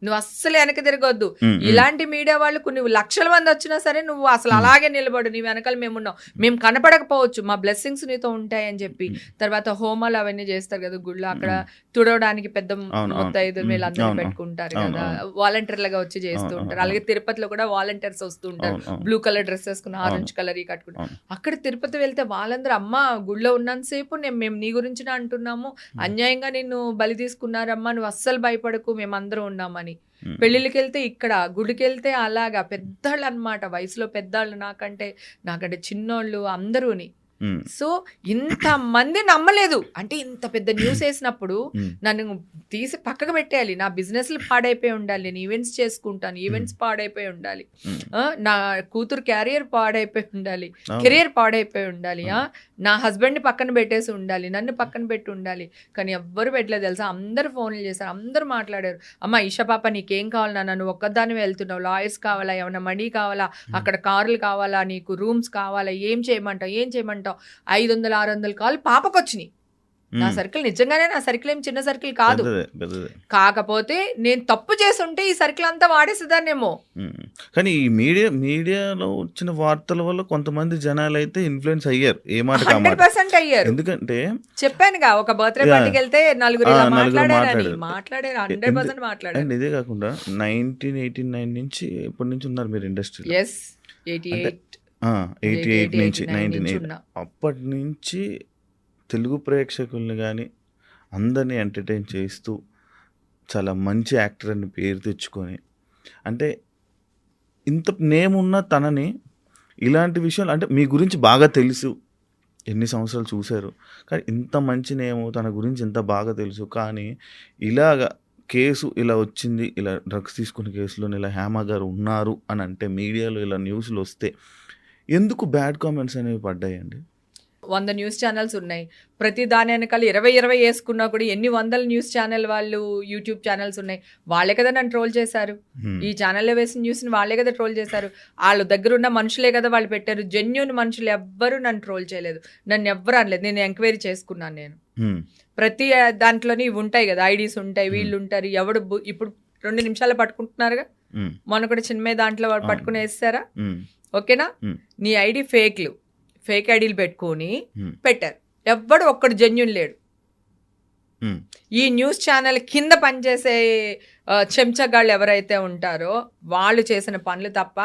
నువ్వు అస్సలు వెనక తిరగొద్దు, ఇలాంటి మీడియా వాళ్ళు కొన్ని లక్షల మంది వచ్చినా సరే నువ్వు అసలు అలాగే నిలబడు, నీ వెనకాల మేమున్నాం, మేము కనపడకపోవచ్చు, మా బ్లెస్సింగ్స్ నీతో ఉంటాయని చెప్పి. తర్వాత హోమాలు అవన్నీ చేస్తారు కదా గుళ్ళో, అక్కడ తుడవడానికి పెద్ద ముత్తైదులు వీళ్ళందరూ పెట్టుకుంటారు కదా, వాలంటీర్లుగా వచ్చి చేస్తూ ఉంటారు. అలాగే తిరుపతిలో కూడా వాలంటీర్స్ వస్తూ ఉంటారు, బ్లూ కలర్ డ్రెస్ వేసుకుని ఆరెంజ్ కలర్ కట్టుకుంటారు. అక్కడ తిరుపతి వెళ్తే వాళ్ళందరూ, అమ్మ గుళ్ళో ఉన్నంతసేపు మేము నీ గురించి అంటున్నాము, అన్యాయంగా నిన్ను బలి తీసుకున్నారమ్మా, నువ్వు అస్సలు భయపడకు, మేమందరం ఉన్నామని. పెళ్ళిళ్ళకి వెళ్తే ఇక్కడ, గుడికి వెళ్తే అలాగా పెద్దవాళ్ళు అనమాట, వయసులో పెద్దవాళ్ళు, నాకంటే చిన్నోళ్ళు అందరూని. సో ఇంతమంది నమ్మలేదు, అంటే ఇంత పెద్ద న్యూస్ వేసినప్పుడు నన్ను తీసి పక్కకు పెట్టేయాలి, నా బిజినెస్లు పాడైపోయి ఉండాలి, నేను ఈవెంట్స్ చేసుకుంటాను, ఈవెంట్స్ పాడైపోయి ఉండాలి, నా కూతురు కెరియర్ పాడైపోయి ఉండాలి, నా హస్బెండ్ని పక్కన పెట్టేసి ఉండాలి, నన్ను పక్కన పెట్టి ఉండాలి. కానీ ఎవ్వరు పెట్టలేదు తెలుసా, అందరు ఫోన్లు చేశారు, అందరూ మాట్లాడారు, అమ్మ ఈషా పాప నీకేం కావాలి నాన్న, నువ్వు ఒక్కదాన్ని వెళ్తున్నావు, లాయర్స్ కావాలా, ఏమన్నా మనీ కావాలా, అక్కడ కార్లు కావాలా, నీకు రూమ్స్ కావాలా, ఏం చేయమంటావు 500-600 కాల్ పాపకు వచ్చినాయి. నా సర్కిల్ నిజంగానే నా సర్కిల్ ఏం చిన్న సర్కిల్ కాదు, కాకపోతే నేను తప్పు చేస్తుంటే ఈ సర్కిల్ అంతా వాడేసేదాన్నేమో. కానీ ఈ మీడియాలో వచ్చిన వార్తల వల్ల కొంతమంది జనాలు అయితే ఇన్ఫ్లుయెన్స్ అయ్యారు, 100% అయ్యారు. ఎందుకంటే చెప్పానుగా, ఒక బర్త్డే పార్టీకి వెళ్తే నలుగురు మాట్లాడారు 100% మాట్లాడారు. అండ్ ఇదే కాకుండా 1989 నుంచి ఎప్పటి నుంచి ఉన్నారు మీరు ఇండస్ట్రీ? 88 నుంచి 1988 అప్పటి నుంచి తెలుగు ప్రేక్షకుల్ని కానీ అందరినీ ఎంటర్టైన్ చేస్తూ చాలా మంచి యాక్టర్ అని పేరు తెచ్చుకొని, అంటే ఇంత నేమ్ ఉన్న తనని ఇలాంటి విషయాలు, అంటే మీ గురించి బాగా తెలుసు, ఎన్ని సంవత్సరాలు చూశారు, కానీ ఇంత మంచి నేము, తన గురించి ఇంత బాగా తెలుసు, కానీ ఇలాగా కేసు ఇలా వచ్చింది, ఇలా డ్రగ్స్ తీసుకున్న కేసులో ఇలా హేమ గారు ఉన్నారు అని అంటే మీడియాలో ఇలా న్యూస్లు వస్తే ఎందుకు బ్యాడ్ కామెంట్స్ అనేవి పడ్డాయండి? 100 న్యూస్ ఛానల్స్ ఉన్నాయి. ప్రతి దాని వెనకాల 20 వేసుకున్నా కూడా ఎన్ని వందల న్యూస్ ఛానల్ వాళ్ళు, యూట్యూబ్ ఛానల్స్ ఉన్నాయి. వాళ్ళే కదా నన్ను ట్రోల్ చేశారు. ఈ ఛానల్లో వేసిన న్యూస్ని వాళ్ళే కదా ట్రోల్ చేశారు. వాళ్ళ దగ్గర ఉన్న మనుషులే కదా వాళ్ళు పెట్టారు. జెన్యూన్ మనుషులు ఎవ్వరూ నన్ను ట్రోల్ చేయలేదు, నన్ను ఎవ్వరు అనలేదు. నేను ఎంక్వైరీ చేసుకున్నాను. నేను ప్రతి దాంట్లోని ఇవి ఉంటాయి కదా, ఐడీస్ ఉంటాయి, వీళ్ళు ఉంటారు. ఎవడు ఇప్పుడు 2 నిమిషాలు పట్టుకుంటున్నారుగా, మొన్న కూడా చిన్మయ్య దాంట్లో వాడు పట్టుకుని వేస్తారా? ఓకేనా? నీ ఐడి ఫేక్ ఐడీలు పెట్టుకొని పెట్టారు. ఎవ్వడు ఒక్కడు జెన్యూన్ లేడు. ఈ న్యూస్ ఛానల్ కింద పనిచేసే చెంచగాళ్ళు ఎవరైతే ఉంటారో వాళ్ళు చేసిన పనులు తప్ప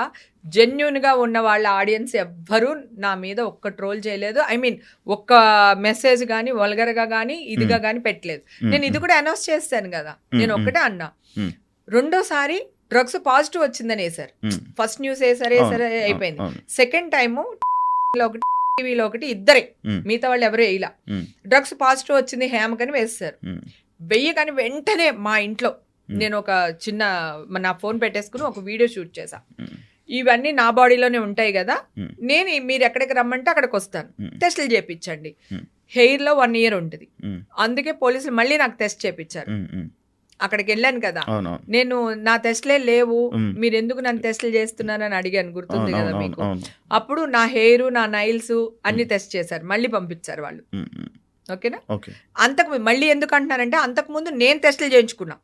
జెన్యూన్గా ఉన్న వాళ్ళ ఆడియన్స్ ఎవ్వరూ నా మీద ఒక్క ట్రోల్ చేయలేదు. ఐ మీన్ ఒక్క మెసేజ్ కానీ వల్గర్గా కానీ ఇదిగా కానీ పెట్టలేదు. నేను ఇది కూడా అనౌన్స్ చేస్తాను కదా. నేను ఒక్కటే అన్నా. రెండోసారి డ్రగ్స్ పాజిటివ్ వచ్చిందని వేశారు. ఫస్ట్ న్యూస్ వేసారు అయిపోయింది. సెకండ్ టైము ఒకటి, టీవీలో ఒకటి, ఇద్దరే, మిగతా వాళ్ళు ఎవరు వేయలా. డ్రగ్స్ పాజిటివ్ వచ్చింది హేమకని వేస్తారు. వెయ్యగాని వెంటనే మా ఇంట్లో నేను ఒక చిన్న నా ఫోన్ పెట్టేసుకుని ఒక వీడియో షూట్ చేశా. ఇవన్నీ నా బాడీలోనే ఉంటాయి కదా, నేను మీరు ఎక్కడికి రమ్మంటే అక్కడికి వస్తాను, టెస్టులు చేయించండి. హెయిర్లో 1 year ఉంటుంది. అందుకే పోలీసులు మళ్ళీ నాకు టెస్ట్ చేయించారు. అక్కడికి వెళ్ళాను కదా, నేను నా టెస్ట్లే లేవు, మీరు ఎందుకు నన్ను టెస్టులు చేస్తున్నారని అడిగాను, గుర్తుంది కదా మీకు. అప్పుడు నా హెయిర్, నా నైల్స్ అన్ని టెస్ట్ చేశారు, మళ్ళీ పంపించారు వాళ్ళు. ఓకేనా? అంతకు మళ్ళీ ఎందుకు అంటున్నారంటే అంతకు ముందు నేను టెస్టులు చేయించుకున్నా.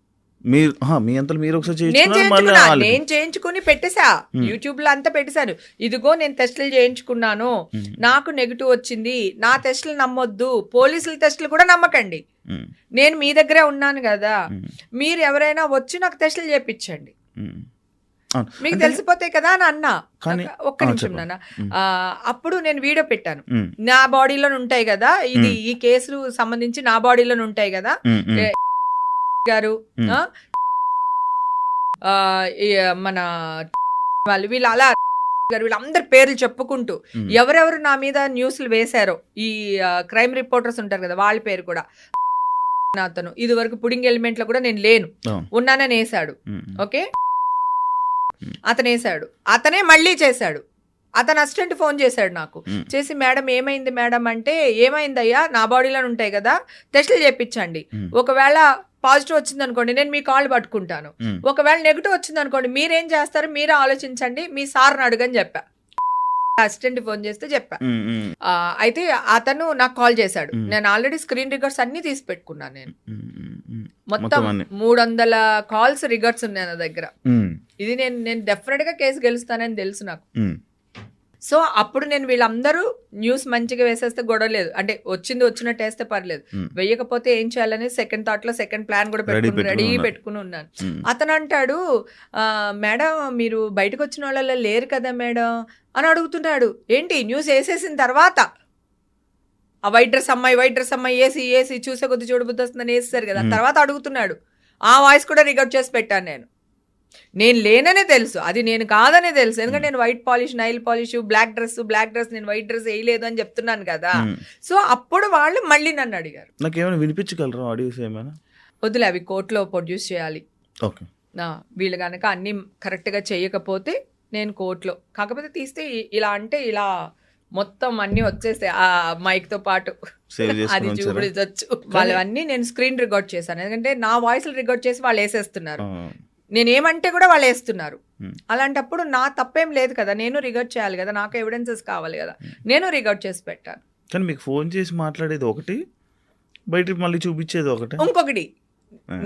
నేను చేయించుకుని పెట్టేశా, యూట్యూబ్ లో అంతా పెట్టేశాను. ఇదిగో నేను టెస్టులు చేయించుకున్నాను, నాకు నెగిటివ్ వచ్చింది, నా టెస్టులు నమ్మొద్దు, పోలీసుల టెస్టులు కూడా నమ్మకండి, నేను మీ దగ్గరే ఉన్నాను కదా, మీరు ఎవరైనా వచ్చి నాకు టెస్టులు చేయించండి, మీకు తెలిసిపోతాయి కదా అని అన్నా. ఒక్క నిమిషం నాన్న. అప్పుడు నేను వీడియో పెట్టాను, నా బాడీలో ఉంటాయి కదా, ఇది ఈ కేసు సంబంధించి నా బాడీలో ఉంటాయి కదా గారు, మన వాళ్ళు వీళ్ళు అలా గారు వీళ్ళందరి పేర్లు చెప్పుకుంటూ ఎవరెవరు నా మీద న్యూస్లు వేశారో, ఈ క్రైమ్ రిపోర్టర్స్ ఉంటారు కదా వాళ్ళ పేరు కూడా. అతను ఇది వరకు పుడింగ్ ఎలిమెంట్ లో కూడా నేను లేను, ఉన్నానని వేసాడు. ఓకే, అతను వేసాడు, అతనే మళ్ళీ చేశాడు. అతను అసిస్టెంట్ ఫోన్ చేశాడు నాకు, చేసి మేడం ఏమైంది మేడం అంటే, ఏమైందయ్యా నా బాడీలో ఉంటాయి కదా టెస్టులు చేయించండి, ఒకవేళ పాజిటివ్ వచ్చింది అనుకోండి నేను మీ కాళ్ళు పట్టుకుంటాను, ఒకవేళ నెగిటివ్ వచ్చింది అనుకోండి మీరేం చేస్తారు మీరే ఆలోచించండి, మీ సార్ని అడుగని చెప్పా. అసిస్టెంట్ ఫోన్ చేస్తే చెప్పా. అయితే అతను నాకు కాల్ చేశాడు. నేను ఆల్రెడీ స్క్రీన్ రికార్డ్స్ అన్ని తీసి పెట్టుకున్నాను. నేను మొత్తం 300 కాల్స్ రికార్డ్స్ ఉన్నాయి నా దగ్గర. ఇది నేను డెఫినెట్ గా కేసు గెలుస్తానని తెలుసు నాకు. సో అప్పుడు నేను వీళ్ళందరూ న్యూస్ మంచిగా వేసేస్తే గొడవ లేదు, అంటే వచ్చినట్టు వేస్తే పర్లేదు, వేయకపోతే ఏం చేయాలని సెకండ్ థాట్ లో సెకండ్ ప్లాన్ కూడా రెడీ పెట్టుకుని ఉన్నాను. అతను అంటాడు, మేడం మీరు బయటకు వచ్చిన వాళ్ళ లేరు కదా మేడం అని అడుగుతున్నాడు. ఏంటి న్యూస్ వేసేసిన తర్వాత ఆ వైట్ డ్రెస్ అమ్మాయి ఏసి చూసే కొద్ది చూడబుద్ధి వస్తుందని వేస్తారు కదా, తర్వాత అడుగుతున్నాడు. ఆ వాయిస్ కూడా రికార్డ్ చేసి పెట్టాను. నేను లేననే తెలుసు, అది నేను కాదనే తెలుసు, ఎందుకంటే నేను white polish, nail polish, black dress నేను వైట్ డ్రెస్ వేయలేదు అని చెప్తున్నాను కదా. సో అప్పుడు వాళ్ళు మళ్ళీ నన్ను అడిగారు, నాకేమైనా వినిపించగలరా ఆడియోస్ ఏమైనా? వద్దులే, అవి కోర్టులో ప్రొడ్యూస్ చేయాలి. వీళ్ళు కనుక అన్ని కరెక్ట్ గా చేయకపోతే నేను కోర్టులో, కాకపోతే తీస్తే ఇలా అంటే ఇలా మొత్తం అన్ని వచ్చేస్తాయి ఆ మైక్ తో పాటు, అది చూపించచ్చు. వాళ్ళవన్నీ నేను స్క్రీన్ రికార్డ్ చేశాను, ఎందుకంటే నా వాయిస్ రికార్డ్ చేసి వాళ్ళు వేసేస్తున్నారు, నేనేమంటే కూడా వాళ్ళు వేస్తున్నారు. అలాంటప్పుడు నా తప్పేం లేదు కదా, నేను రికార్డ్ చేయాలి కదా, నాకు ఎవిడెన్సెస్ కావాలి కదా, నేను రికార్డ్ చేసి పెట్టాను. కానీ మీకు ఫోన్ చేసి మాట్లాడేది ఒకటి, బయటికి మళ్ళీ చూపించేది ఒకటి, ఇంకొకటి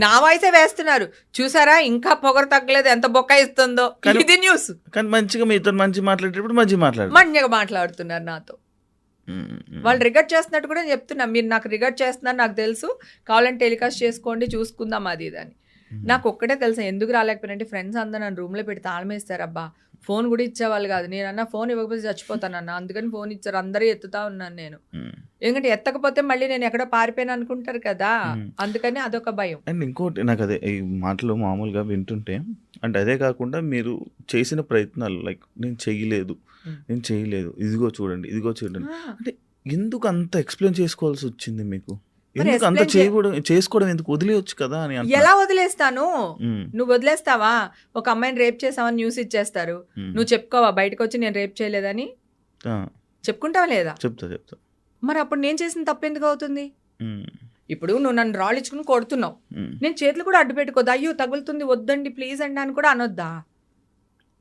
నా వాయిసే వేస్తున్నారు. చూసారా ఇంకా పొగరు తగ్గలేదు, ఎంత బొక్క ఇస్తుందో, ఇది న్యూస్. కానీ మంచిగా మీతో మంచిగా మాట్లాడేటప్పుడు మంచిగా మాట్లాడుతున్నారు నాతో. వాళ్ళు రికార్డ్ చేస్తున్నట్టు కూడా నేను చెప్తున్నా, మీరు నాకు రికార్డ్ చేస్తున్నారు నాకు తెలుసు, కావాలంటే టెలికాస్ట్ చేసుకోండి చూసుకుందాం అది ఇదని. నాకు ఒక్కటే తెలుసా ఎందుకు రాలేకపోయినంటే, ఫ్రెండ్స్ అందరూ నన్ను రూమ్లో పెట్టి తాళమేస్తారు. అబ్బా ఫోన్ కూడా ఇచ్చేవాళ్ళు కాదు, నేను అన్న ఫోన్ ఇవ్వకపోతే చచ్చిపోతానన్నా, అందుకని ఫోన్ ఇచ్చారు, అందరూ ఎత్తుతా ఉన్నాను నేను, ఎందుకంటే ఎత్తకపోతే మళ్ళీ నేను ఎక్కడో పారిపోయినా అనుకుంటారు కదా, అందుకని అదొక భయం. అండ్ ఇంకోటి నాకు అదే ఈ మాటలు మామూలుగా వింటుంటే, అంటే అదే కాకుండా మీరు చేసిన ప్రయత్నాలు లైక్ నేను చేయలేదు ఇదిగో చూడండి అంటే ఎందుకు అంత ఎక్స్ప్లెయిన్ చేసుకోవాల్సి వచ్చింది మీకు? ఎందుకు అంత చేసుకోవడం ఎందుకు, వదిలేయొచ్చు కదా అని ఎలా వదిలేస్తాను? ఉమ్, నువ్వు వదిలేస్తావా? ఒక అమ్మాయిని రేప్ చేసావని న్యూస్ ఇచ్చేస్తారు, నువ్వు చెప్పుకోవా బయటకు వచ్చి నేను రేప్ చేయలేదని? ఆ, చెప్పుకుంటావా లేదా? చెప్తా మరి అప్పుడు నేను చేసిన తప్పు ఎందుకు అవుతుంది? ఉమ్, ఇప్పుడు నువ్వు నన్ను రాళ్ళిచ్చుకుని కొడుతున్నావు, ఉమ్, నేను చేతులు కూడా అడ్డు పెట్టుకోద్దా? అయ్యో తగులుతుంది వద్దండి ప్లీజ్ అండి అని కూడా అనొద్దా?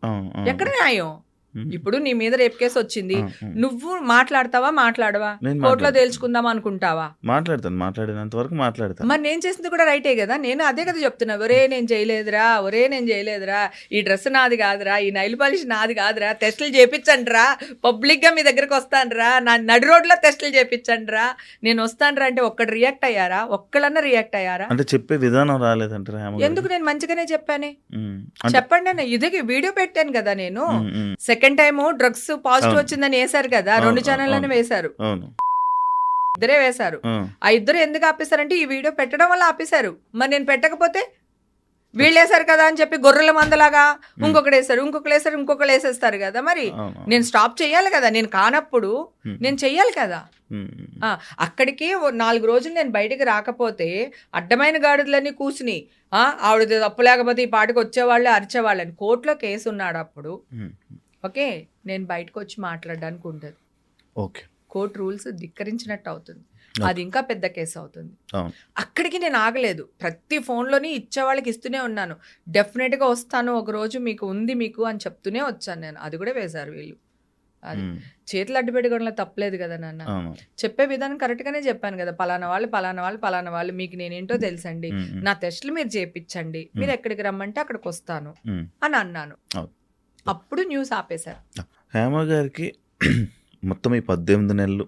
ఆ, ఆ, ఎక్కడ న్యాయం? ఉమ్, ఇప్పుడు నీ మీద రేప్ కేసు వచ్చింది, ఆ, ఆ. నువ్వు మాట్లాడతావా మాట్లాడవా? నేను కోర్టులో మాట్లాడతాను. తేల్చుకుందాం అనుకుంటావా? మాట్లాడినంత వరకు మాట్లాడతాను. మరి నేను చేసింది కూడా రైటే కదా. నేను అదే కదా చెప్తున్నా, ఒరే నేను చేయలేదురా, ఈ డ్రెస్ నాది కాదురా, ఈ నైల్ పాలిష్ నాది కాదురా, టెస్టులు చేపించండిరా, పబ్లిక్ గా మీ దగ్గరకు వస్తానురా, నా నడి రోడ్లో టెస్టులు చేపించండిరా, నేను వస్తానురా అంటే ఒక్కడు రియాక్ట్ అయ్యారా? ఒక్కళ్ళన్నా రియాక్ట్ అయ్యారా? అంటే చెప్పే విధానం రాలేదంటారా హేమ గారు? ఎందుకు? నేను మంచిగానే చెప్పానే. ఉమ్, అంటే చెప్పండి అన్న, ఇదే వీడియో పెట్టాను కదా నేను. ఉమ్, ఉమ్, సెకండ్ టైం డ్రగ్స్ పాజిటివ్ అవును. వచ్చిందని వేశారు కదా, అవును, 2 ఛానల్లోనే అవును. వేశారు, అవును, ఇద్దరే వేశారు. ఆ, ఆ ఇద్దరు ఎందుకు ఆపేశారంటే ఈ వీడియో పెట్టడం వల్ల ఆపేశారు. మరి నేను పెట్టకపోతే వీళ్ళు వేశారు కదా అని చెప్పి గొర్రెల మందలాగా ఇంకొకటి ఇంకొకరు వేసేస్తారు కదా. మరి అవును. నేను స్టాప్ చేయాలి కదా, నేను కానప్పుడు నేను చెయ్యాలి కదా. ఉమ్, అక్కడికి 4 రోజులు నేను బయటికి రాకపోతే అడ్డమైన గాడిదలన్నీ కూర్చుని ఆవిడ తప్పు లేకపోతే ఈ పాటికి వచ్చేవాళ్ళు అరిచేవాళ్ళని కోర్టులో కేసు ఉన్నాడు అప్పుడు. ఉమ్, ఓకే, నేను బయటకు వచ్చి మాట్లాడడానికి ఉంటుంది. ఓకే, కోర్టు రూల్స్ ధిక్కరించినట్టు అవుతుంది, అది ఇంకా పెద్ద కేసు అవుతుంది. అవును, అక్కడికి నేను ఆగలేదు, ప్రతి ఫోన్లోని ఇచ్చే వాళ్ళకి ఇస్తూనే ఉన్నాను. డెఫినెట్గా వస్తాను ఒక రోజు, మీకు ఉంది మీకు అని చెప్తూనే వచ్చాను నేను. అది కూడా వేశారు వీళ్ళు. అది ఉమ్, చేతులు అడ్డు పెట్టుకోవడంలో తప్పలేదు కదా నాన్న. అవును, చెప్పే విధానం కరెక్ట్గానే చెప్పాను కదా, పలానా వాళ్ళు మీకు నేనేంటో తెలుసండి, ఉమ్, ఉమ్, నా టెస్టులు మీరు చేయించండి, మీరు ఎక్కడికి రమ్మంటే అక్కడికి వస్తాను ఉమ్. అని అన్నాను. అవును. అప్పుడు న్యూస్ ఆపేశారు. హేమ గారికి మొత్తం ఈ 18 నెలలు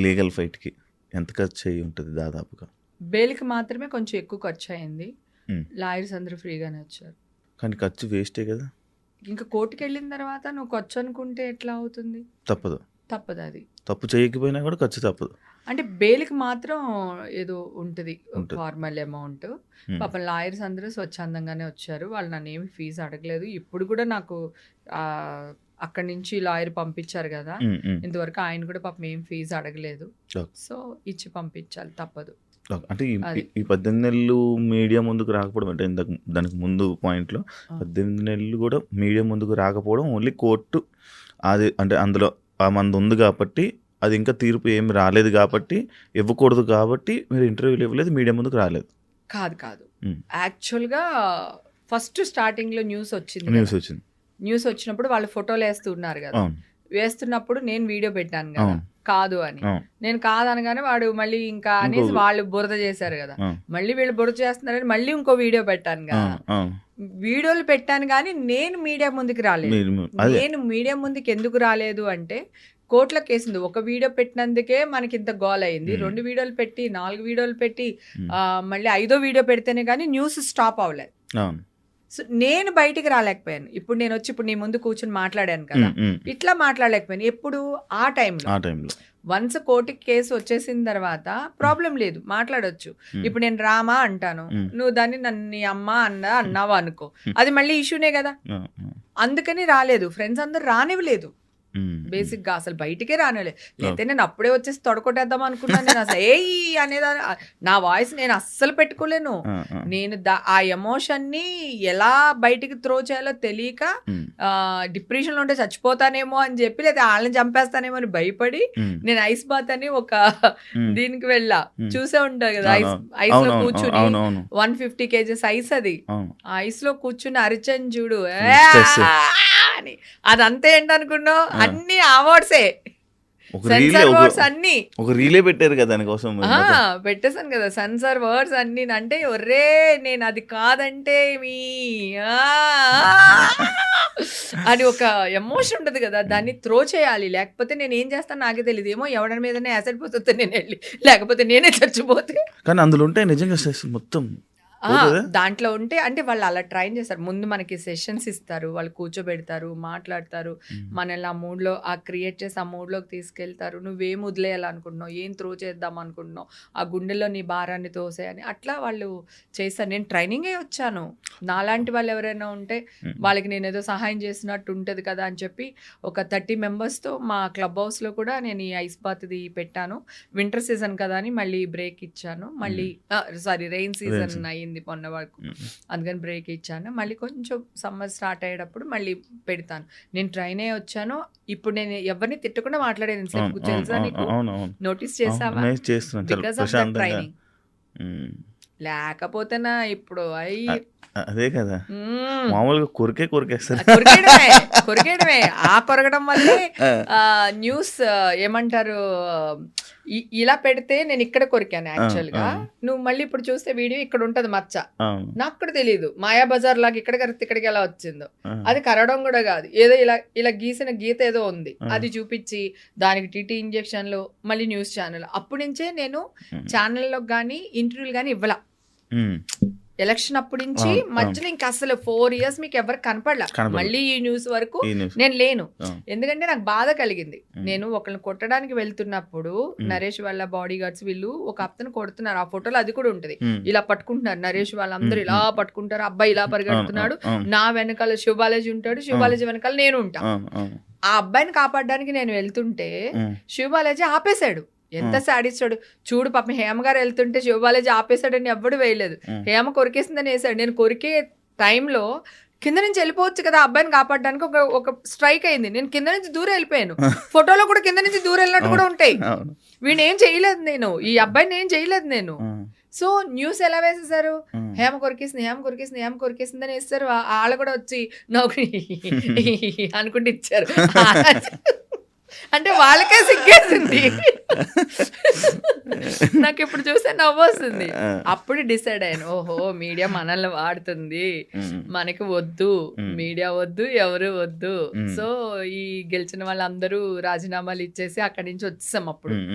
లీగల్ ఫైట్కి ఎంత ఖర్చు అయ్యి ఉంటుంది దాదాపుగా? బెయిల్కి మాత్రమే కొంచెం ఎక్కువ ఖర్చు అయింది, ఉమ్. లాయర్స్ అందరూ ఫ్రీగానే వచ్చారు. కానీ ఖర్చు వేస్టే కదా. ఇంకా కోర్టుకి వెళ్ళిన తర్వాత నువ్వు ఖర్చు అనుకుంటే ఎట్లా అవుతుంది? తప్పదు. అది తప్పు చేయకపోయినా కూడా ఖర్చు తప్పదు. అంటే బెయిల్కి మాత్రం ఏదో ఉంటుంది ఉంటుంది. Formal amount. ఉమ్, పాపం లాయర్స్ అందరూ స్వచ్ఛందంగానే వచ్చారు, వాళ్ళు నన్ను ఏమి ఫీజు అడగలేదు. ఇప్పుడు కూడా నాకు అక్కడి నుంచి లాయర్ పంపించారు కదా, ఉమ్, ఉమ్. ఇంతవరకు ఆయన కూడా పాపం ఏం ఫీజు అడగలేదు. ఓకే. సో ఇచ్చి పంపించాలి, తప్పదు. ఓకే. అంటే అది. ఈ 18 నెలలు మీడియా ముందుకు రాకపోవడం అంటే దానికి ముందు పాయింట్లో 18 నెలలు కూడా మీడియా ముందుకు రాకపోవడం ఓన్లీ కోర్టు అది అంటే అందులో ఆ మంది ఉంది కాబట్టి, అది ఇంకా తీర్పు ఏమి రాలేదు కాబట్టి, ఇవ్వకూడదు కాబట్టి మీరు ఇంటర్వ్యూలు ఇవ్వలేదు, మీడియా ముందుకు రాలేదు. కాదు ఉమ్. యాక్చువల్గా ఫస్ట్ స్టార్టింగ్లో న్యూస్ వచ్చింది న్యూస్ కదా. వచ్చింది. న్యూస్ వచ్చినప్పుడు వాళ్ళు ఫోటోలు వేస్తున్నారు కదా, అవును, వేస్తున్నప్పుడు నేను వీడియో పెట్టాను కదా అవును. కాదు అని. అవును, నేను కాదనగానే వాడు మళ్ళీ ఇంకా అనేసి వాళ్ళు బురద చేశారు కదా, అవును. మళ్ళీ వీళ్ళు బురద చేస్తున్నారని మళ్ళీ ఇంకో వీడియో పెట్టాను కదా. అవును, అవును. వీడియోలు పెట్టాను కానీ నేను మీడియా ముందుకు రాలేదు. అదే నేను మీడియా ముందుకు ఎందుకు రాలేదు అంటే కోర్టులో కేసింది. ఒక వీడియో పెట్టినందుకే మనకి ఇంత గోల్ అయింది, 2 వీడియోలు పెట్టి 4 వీడియోలు పెట్టి మళ్ళీ 5వ వీడియో పెడితేనే కానీ న్యూస్ స్టాప్ అవ్వలేదు. అవును. సో నేను బయటికి రాలేకపోయాను. ఇప్పుడు నేను వచ్చి ఇప్పుడు నీ ముందు కూర్చొని మాట్లాడాను కదా, ఇట్లా మాట్లాడలేకపోయాను. ఎప్పుడు ఆ టైంలో వన్స్ కోర్టుకి కేసు వచ్చేసిన తర్వాత ప్రాబ్లం లేదు, మాట్లాడొచ్చు. ఇప్పుడు నేను రామా అంటాను, నువ్వు దాన్ని నీ అమ్మ అన్నావా అనుకో, అది మళ్ళీ ఇష్యూనే కదా. అందుకని రాలేదు, ఫ్రెండ్స్ అందరు రానివ్వలేదు బేసిక్ గా, అసలు బయటికే రానివ్వలేదు. లేకపోతే నేను అప్పుడే వచ్చేసి తొడకొట్టేద్దాం అనుకున్నాను. నేను అసలు అనేది నా వాయిస్ నేను అస్సలు పెట్టుకోలేను. నేను ఆ ఎమోషన్ ని ఎలా బయటికి త్రో చేయాలో తెలియక డిప్రెషన్ లో ఉంటే చచ్చిపోతానేమో అని చెప్పి, లేదా వాళ్ళని చంపేస్తానేమో అని భయపడి నేను ఐస్ బాత్ అని ఒక దీనికి వెళ్ళా. చూసే ఉంటారు కదా, ఐస్ లో కూర్చుని 150 kgs ఐస్, అది ఆ ఐస్ లో కూర్చుని అరిచని చూడు అని. అదంతా ఏంటనుకున్నావు, అన్ని అవార్డ్సే, సెన్సార్ వర్డ్స్ అన్ని ఒక రీలే పెట్టారు కదా దానికోసం. పెట్టేశాను కదా సెన్సార్ వర్డ్స్ అన్ని. అంటే ఒర్రే నేను అది కాదంటే అని ఒక ఎమోషన్ ఉంటుంది కదా, దాన్ని త్రో చేయాలి. లేకపోతే నేను ఏం చేస్తాను నాకే తెలియదు. ఏమో ఎవరి మీదనే యాసిడ్ పోతే నేను వెళ్ళి, లేకపోతే నేనే చచ్చిపోతే. కానీ అందులో ఉంటాయి నిజంగా మొత్తం దాంట్లో ఉంటే అంటే వాళ్ళు అలా ట్రైన్ చేస్తారు. ముందు మనకి సెషన్స్ ఇస్తారు, వాళ్ళు కూర్చోబెడతారు, మాట్లాడతారు, మనల్ని ఆ మూడ్లో క్రియేట్ చేసి ఆ మూడ్లోకి తీసుకెళ్తారు. నువ్వేం వదిలేయాలనుకుంటున్నావు, ఏం త్రో చేద్దాం అనుకుంటున్నావు, ఆ గుండెలో నీ భారాన్ని తోసేయని అట్లా వాళ్ళు చేస్తారు. నేను ట్రైనింగే వచ్చాను. నాలాంటి వాళ్ళు ఎవరైనా ఉంటే వాళ్ళకి నేను ఏదో సహాయం చేసినట్టు ఉంటుంది కదా అని చెప్పి ఒక 30 మెంబర్స్తో మా క్లబ్ హౌస్లో కూడా నేను ఈ ఐస్ బాత్ది పెట్టాను. వింటర్ సీజన్ కదా అని మళ్ళీ బ్రేక్ ఇచ్చాను. మళ్ళీ రెయిన్ సీజన్ అయ్యింది మొన్న వరకు, అందుకని బ్రేక్ ఇచ్చాను. మళ్ళీ కొంచెం సమ్మర్ స్టార్ట్ అయ్యేటప్పుడు మళ్ళీ పెడతాను. నేను ట్రైన్ అయ్యి వచ్చాను. ఇప్పుడు నేను ఎవరిని తిట్టకుండా మాట్లాడేది తెలుసా నీకు? నోటీస్ చేసావా? Because of that training. లేకపోతేనా ఇప్పుడు అదే కదా, మామూలుగా కొరికేస్తారు. కొరికేయడమే. ఆ కొరగడం వల్లే న్యూస్ ఏమంటారు, ఇలా పెడితే నేను ఇక్కడ కొరికాను యాక్చువల్గా. నువ్వు మళ్ళీ ఇప్పుడు చూస్తే వీడియో ఇక్కడ ఉంటది మచ్చ, నాకు కూడా తెలియదు. మాయా బజార్ లాగా ఇక్కడ కరెక్ట్ ఇక్కడికి ఎలా వచ్చిందో. అది కరవడం కూడా కాదు, ఏదో ఇలా ఇలా గీసిన గీత ఏదో ఉంది, అది చూపించి దానికి టీటీ ఇంజెక్షన్లు, మళ్ళీ న్యూస్ ఛానల్. అప్పటి నుంచే నేను ఛానల్లో కానీ ఇంటర్వ్యూలు కానీ ఇవ్వాల. ఎలక్షన్ అప్పటి నుంచి మధ్యలో ఇంకా అసలు 4 years మీకు ఎవరు కనపడలా. మళ్ళీ ఈ న్యూస్ వరకు నేను లేను. ఎందుకంటే నాకు బాధ కలిగింది. నేను ఒకరిని కొట్టడానికి వెళ్తున్నప్పుడు నరేష్ వాళ్ళ బాడీ గార్డ్స్ వీళ్ళు ఒక అతను కొడుతున్నారు. ఆ ఫోటోలో అది కూడా ఉంటది. ఇలా పట్టుకుంటున్నారు, నరేష్ వాళ్ళందరూ ఇలా పట్టుకుంటారు, అబ్బాయి ఇలా పరిగెడుతున్నాడు, నా వెనకాల శివబాలాజీ ఉంటాడు, శివబాలాజీ వెనకాల నేను ఉంటా. ఆ అబ్బాయిని కాపాడడానికి నేను వెళ్తుంటే శివబాలాజీ ఆపేశాడు. ఎంత సాడిస్తాడు చూడు. పాపం హేమ గారు వెళ్తుంటే శివబాలాజీ ఆపేశాడని ఎవ్వడు వేయలేదు. హేమ కొరికేసిందని వేసాడు. నేను కొరికే టైంలో కింద నుంచి వెళ్ళిపోవచ్చు కదా అబ్బాయిని కాపాడడానికి ఒక స్ట్రైక్ అయింది. నేను కింద నుంచి దూరం వెళ్ళిపోయాను. ఫోటోలో కూడా కింద నుంచి దూరం వెళ్ళినట్టు కూడా ఉంటాయి. వీడిని ఏం చేయలేదు నేను, ఈ అబ్బాయిని ఏం చేయలేదు నేను. సో న్యూస్ ఎలా వేసేసారు, హేమ కొరికేసింది, హేమ కొరికేసింది, హేమ కొరికేసిందని వేస్తారు. వాళ్ళు కూడా వచ్చి నాకు అనుకుంటే ఇచ్చారు. అంటే వాళ్ళకే సిగ్గేసింది. నాకు ఇప్పుడు చూస్తే నవ్వు వస్తుంది. అప్పుడు డిసైడ్ అయ్యాను, ఓహో మీడియా మనల్ని వాడుతుంది, మనకి వద్దు మీడియా వద్దు, ఎవరు వద్దు. సో ఈ గెలిచిన వాళ్ళందరూ రాజీనామాలు ఇచ్చేసి అక్కడి నుంచి వచ్చేసాం అప్పుడు.